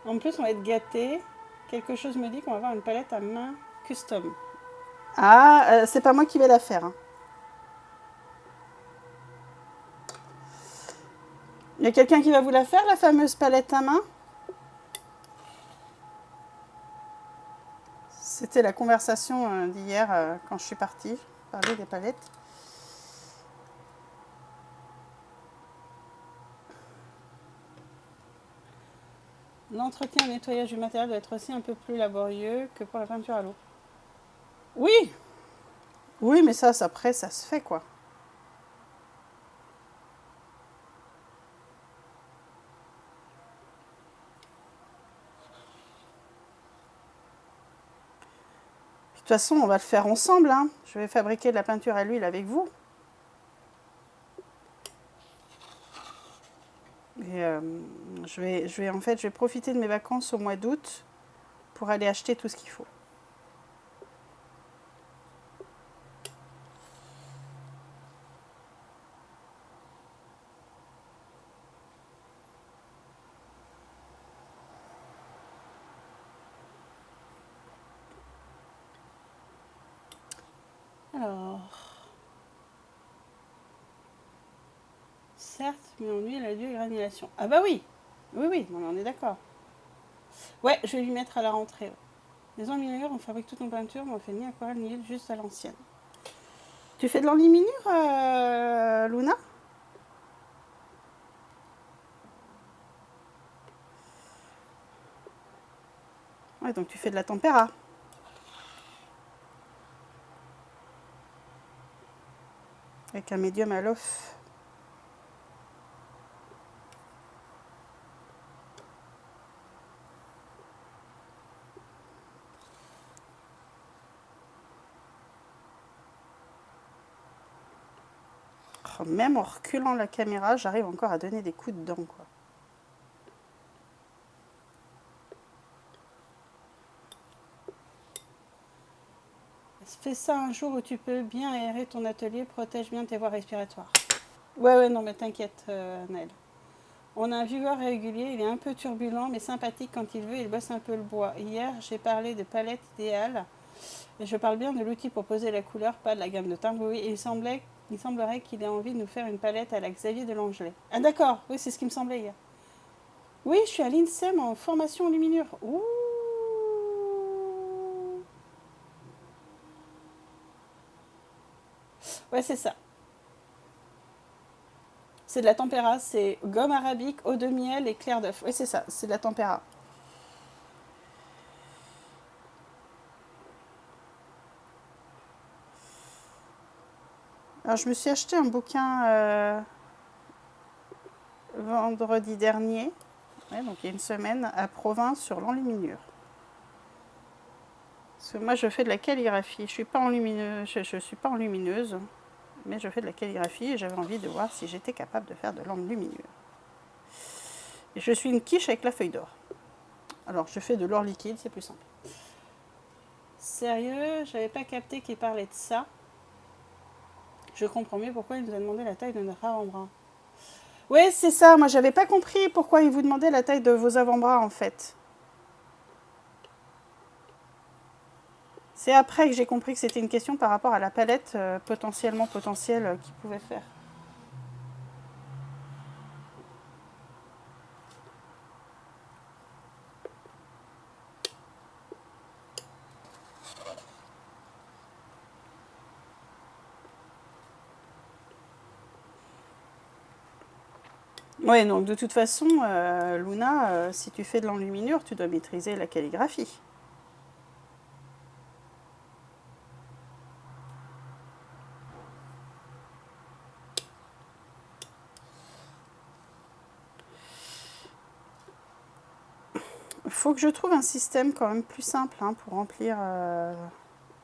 En plus, on va être gâtés. Quelque chose me dit qu'on va avoir une palette à main custom. Ah, c'est pas moi qui vais la faire, hein. Il y a quelqu'un qui va vous la faire, la fameuse palette à main? C'était la conversation d'hier quand je suis partie. Parler des palettes. L'entretien et le nettoyage du matériel doit être aussi un peu plus laborieux que pour la peinture à l'eau. Oui! Oui, mais ça, après, ça se fait, quoi. De toute façon, on va le faire ensemble, hein. Je vais fabriquer de la peinture à l'huile avec vous. Et je vais profiter de mes vacances au mois d'août pour aller acheter tout ce qu'il faut. Alors, certes, mais en huile à l'huile granulation. Ah bah oui, oui, on est d'accord. Ouais, je vais lui mettre à la rentrée. Les enluminures, on fabrique toutes nos peintures, mais on fait ni aquarelle ni huile, juste à l'ancienne. Tu fais de l'enluminure, Luna? Ouais, donc tu fais de la tempéra. Avec un médium à l'off. Oh, même en reculant la caméra, j'arrive encore à donner des coups de dents, quoi. Fais ça un jour où tu peux bien aérer ton atelier, protège bien tes voies respiratoires. Ouais, non, mais t'inquiète, Naël. On a un viewer régulier, il est un peu turbulent, mais sympathique quand il veut, il bosse un peu le bois. Hier, j'ai parlé de palette idéale, et je parle bien de l'outil pour poser la couleur, pas de la gamme de teintes. Oui, il semblerait qu'il ait envie de nous faire une palette à la Xavier Delangelet. Ah d'accord, oui, c'est ce qui me semblait hier. Oui, je suis à l'INSEM en formation en luminure. Ouh. Ouais, c'est ça. C'est de la tempéra, c'est gomme arabique, eau de miel et clair d'œuf. Oui, c'est ça, c'est de la tempéra. Alors, je me suis acheté un bouquin vendredi dernier, ouais, donc il y a une semaine, à Provins sur l'enluminure. Parce que moi, je fais de la calligraphie. Je suis pas en lumineuse, je suis pas en lumineuse, mais je fais de la calligraphie et j'avais envie de voir si j'étais capable de faire de l'encre lumineuse. Et je suis une quiche avec la feuille d'or. Alors, je fais de l'or liquide, c'est plus simple. Sérieux, j'avais pas capté qu'il parlait de ça. Je comprends mieux pourquoi il nous a demandé la taille de notre avant-bras. Oui, c'est ça. Moi, j'avais pas compris pourquoi il vous demandait la taille de vos avant-bras, en fait. C'est après que j'ai compris que c'était une question par rapport à la palette potentielle qu'il pouvait faire. Ouais, donc de toute façon, Luna, si tu fais de l'enluminure, tu dois maîtriser la calligraphie. Il faut que je trouve un système quand même plus simple pour remplir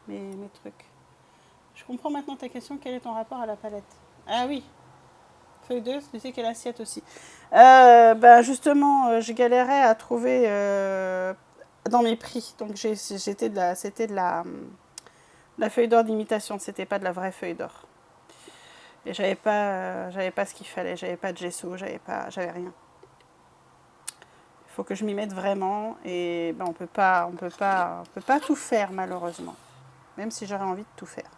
mes trucs. Je comprends maintenant ta question. Quel est ton rapport à la palette? Ah oui, feuille 2, tu sais quelle assiette aussi. Ben justement, je galérais à trouver dans mes prix. Donc c'était de la feuille d'or d'imitation, c'était pas de la vraie feuille d'or. Et j'avais pas ce qu'il fallait, j'avais pas de gesso, j'avais rien. Il faut que je m'y mette vraiment et ben on peut pas tout faire malheureusement. Même si j'aurais envie de tout faire.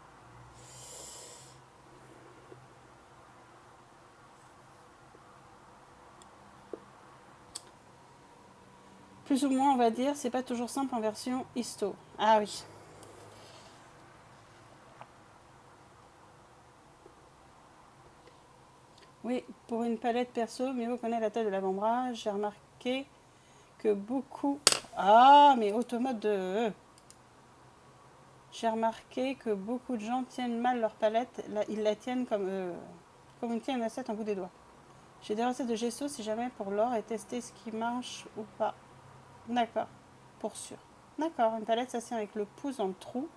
Plus ou moins, on va dire, c'est pas toujours simple en version histo. Ah oui. Oui, pour une palette perso, mieux vaut connaître la taille de l'avant-bras. J'ai remarqué que beaucoup... Ah, mais automate de... J'ai remarqué que beaucoup de gens tiennent mal leur palette. Ils la tiennent comme une tienne assiette en bout des doigts. J'ai des recettes de gesso si jamais pour l'or et tester ce qui marche ou pas. D'accord, pour sûr. D'accord, une palette, ça tient avec le pouce dans le trou.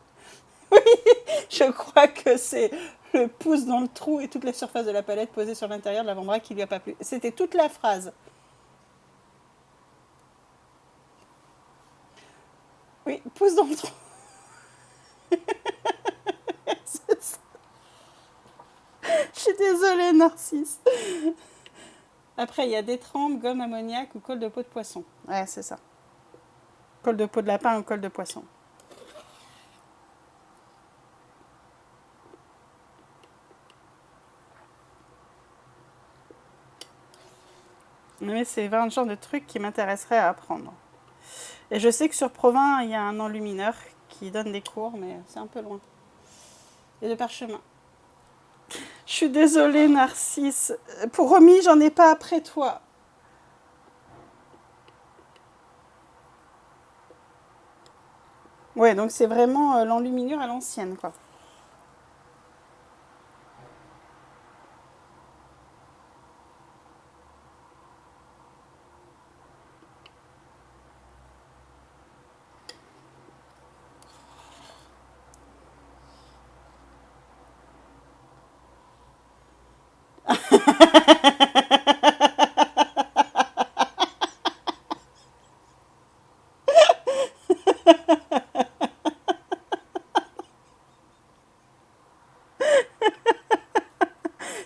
Oui, je crois que c'est le pouce dans le trou et toute la surface de la palette posée sur l'intérieur de l'avant-bras qui lui a pas plu. C'était toute la phrase. Oui, pouce dans le trou. Je suis désolée, Narcisse. Après, il y a des trempes, gomme ammoniaque ou colle de peau de poisson. Ouais, c'est ça. Colle de peau de lapin ou colle de poisson. Mais c'est vraiment le genre de truc qui m'intéresserait à apprendre. Et je sais que sur Provins, il y a un enlumineur qui donne des cours, mais c'est un peu loin. Et de parchemin. Je suis désolée, Narcisse. Pour Romy, j'en ai pas après toi. Ouais, donc c'est vraiment l'enluminure à l'ancienne, quoi.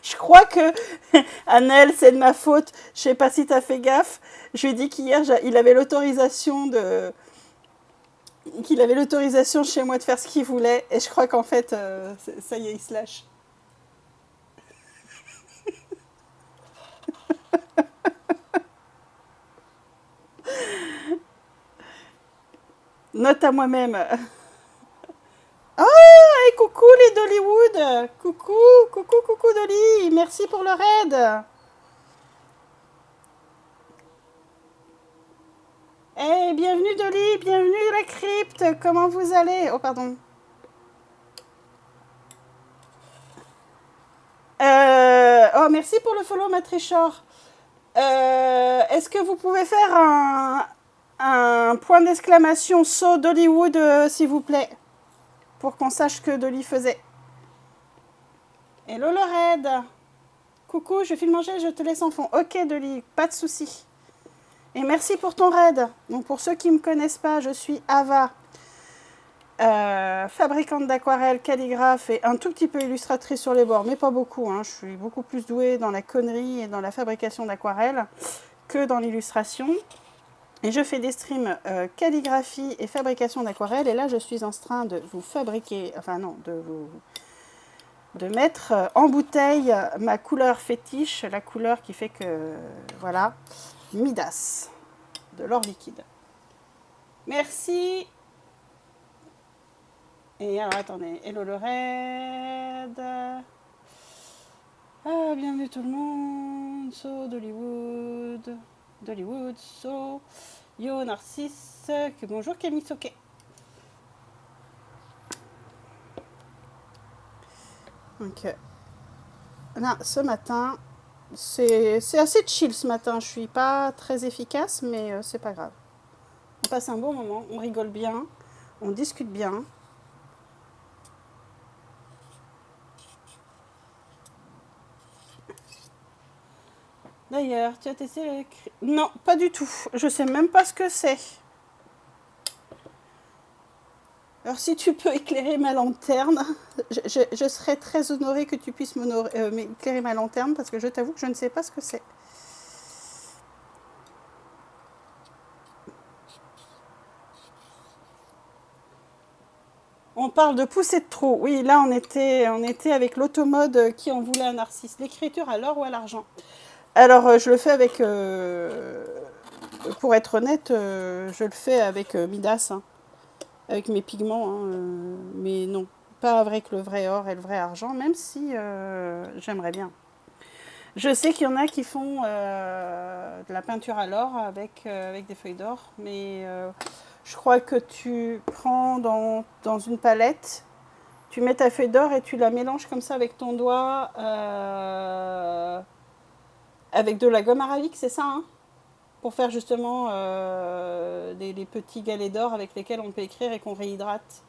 Je crois que Annelle, c'est de ma faute. Je sais pas si t'as fait gaffe. Je lui ai dit qu'hier, il avait l'autorisation qu'il avait l'autorisation chez moi de faire ce qu'il voulait. Et je crois qu'en fait, ça y est, il se lâche. Note à moi-même. Oh, hey, coucou les Dollywood. Coucou Dolly. Merci pour le raid. Hey, bienvenue Dolly, bienvenue la crypte. Comment vous allez? Oh, pardon. Oh, merci pour le follow, Matrichor. Est-ce que vous pouvez faire un point d'exclamation saut d'Hollywood, s'il vous plaît, pour qu'on sache que Dolly faisait. Hello le raid. Coucou, je file manger, je te laisse en fond. Ok Dolly, pas de souci. Et merci pour ton raid. Donc pour ceux qui ne me connaissent pas, je suis Ava, fabricante d'aquarelle, calligraphe et un tout petit peu illustratrice sur les bords, mais pas beaucoup. Hein. Je suis beaucoup plus douée dans la connerie et dans la fabrication d'aquarelle que dans l'illustration. Et je fais des streams calligraphie et fabrication d'aquarelle. Et là, je suis en train de vous fabriquer, enfin non, de mettre en bouteille ma couleur fétiche, la couleur qui fait que, voilà, Midas, de l'or liquide. Merci. Et alors, attendez, hello le raid. Ah, bienvenue tout le monde. So, d'Hollywood. D'Hollywood, so. Yo, Narcisse. Que bonjour, Kamisoke. Donc, là, ce matin, c'est assez chill ce matin. Je suis pas très efficace, mais c'est pas grave. On passe un bon moment, on rigole bien, on discute bien. D'ailleurs, tu as testé le... Non, pas du tout. Je sais même pas ce que c'est. Alors, si tu peux éclairer ma lanterne, je serais très honorée que tu puisses m'éclairer ma lanterne, parce que je t'avoue que je ne sais pas ce que c'est. On parle de pousser de trop. Oui, là, on était avec l'automode qui en voulait un Narcisse. L'écriture à l'or ou à l'argent? Alors, je le fais avec... pour être honnête, je le fais avec Midas, hein, avec mes pigments. Hein, mais non, pas avec le vrai or et le vrai argent, même si j'aimerais bien. Je sais qu'il y en a qui font de la peinture à l'or avec des feuilles d'or, mais je crois que tu prends dans une palette, tu mets ta feuille d'or et tu la mélanges comme ça avec ton doigt, avec de la gomme arabique, c'est ça, hein, pour faire justement des petits galets d'or avec lesquels on peut écrire et qu'on réhydrate.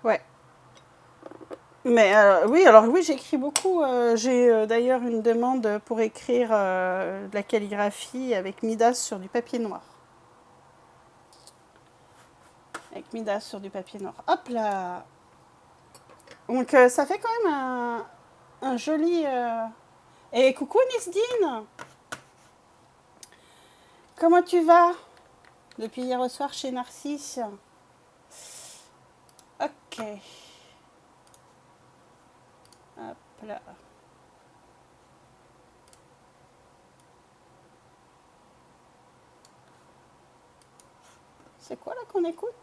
Ouais. Mais oui, j'écris beaucoup. J'ai d'ailleurs une demande pour écrire de la calligraphie avec Midas sur du papier noir. Avec Midas sur du papier noir. Hop là. Donc ça fait quand même un joli... Et coucou Nisdine. Comment tu vas depuis hier au soir chez Narcisse? Ok. Hop là. C'est quoi là qu'on écoute?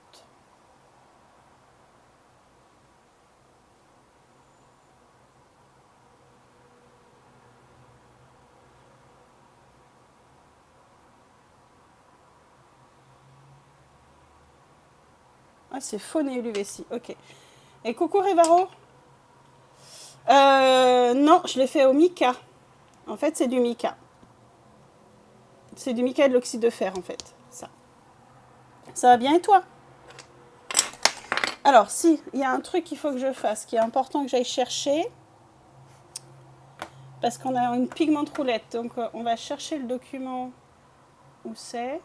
Ah, c'est Faune et l'UVC. Ok. Et coucou Rivaro. Non, je l'ai fait au mica. En fait, c'est du mica. C'est du mica et de l'oxyde de fer, en fait. Ça va bien et toi? Alors, si, il y a un truc qu'il faut que je fasse, qui est important que j'aille chercher. Parce qu'on a une pigmente roulette. Donc, on va chercher le document où c'est.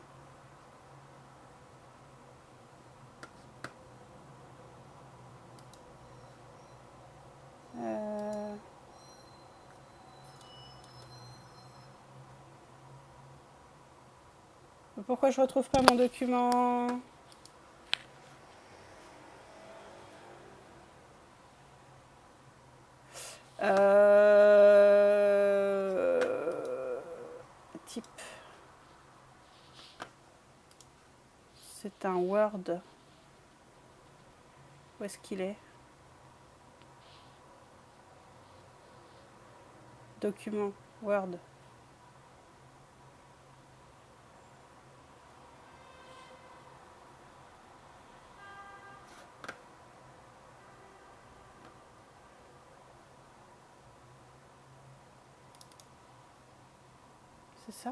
Pourquoi je retrouve pas mon document? Type. C'est un Word. Où est-ce qu'il est? Document. Word. C'est ça?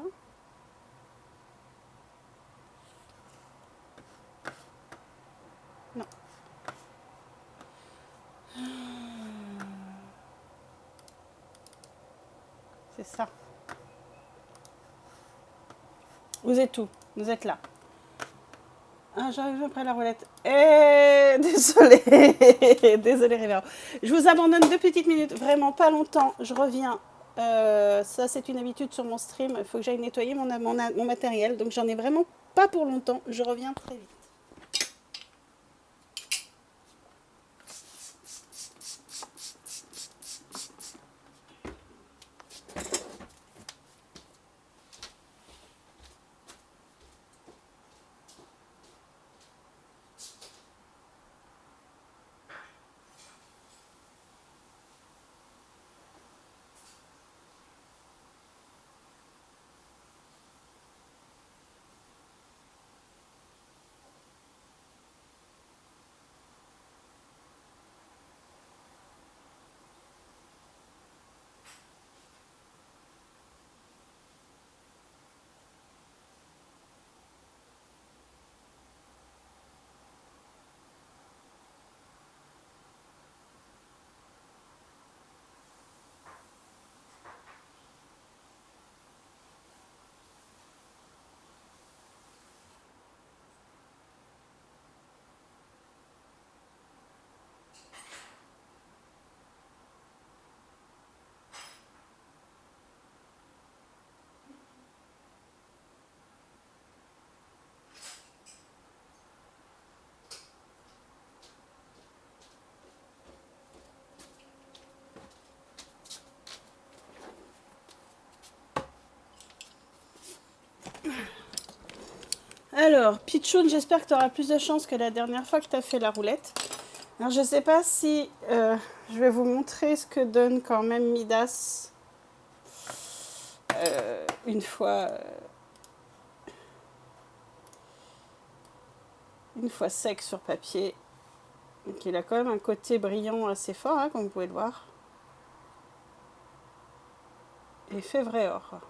Non. C'est ça. Vous êtes où? Vous êtes là. Ah, j'arrive après la roulette. Désolée. Désolée, Révérend. Je vous abandonne 2 petites minutes. Vraiment pas longtemps. Je reviens. Ça, c'est une habitude sur mon stream. Il faut que j'aille nettoyer mon matériel. Donc, j'en ai vraiment pas pour longtemps. Je reviens très vite. Alors, Pichoun, j'espère que tu auras plus de chance que la dernière fois que tu as fait la roulette. Alors, je ne sais pas si je vais vous montrer ce que donne quand même Midas une fois sec sur papier. Donc, il a quand même un côté brillant assez fort, hein, comme vous pouvez le voir. Et il fait vrai or.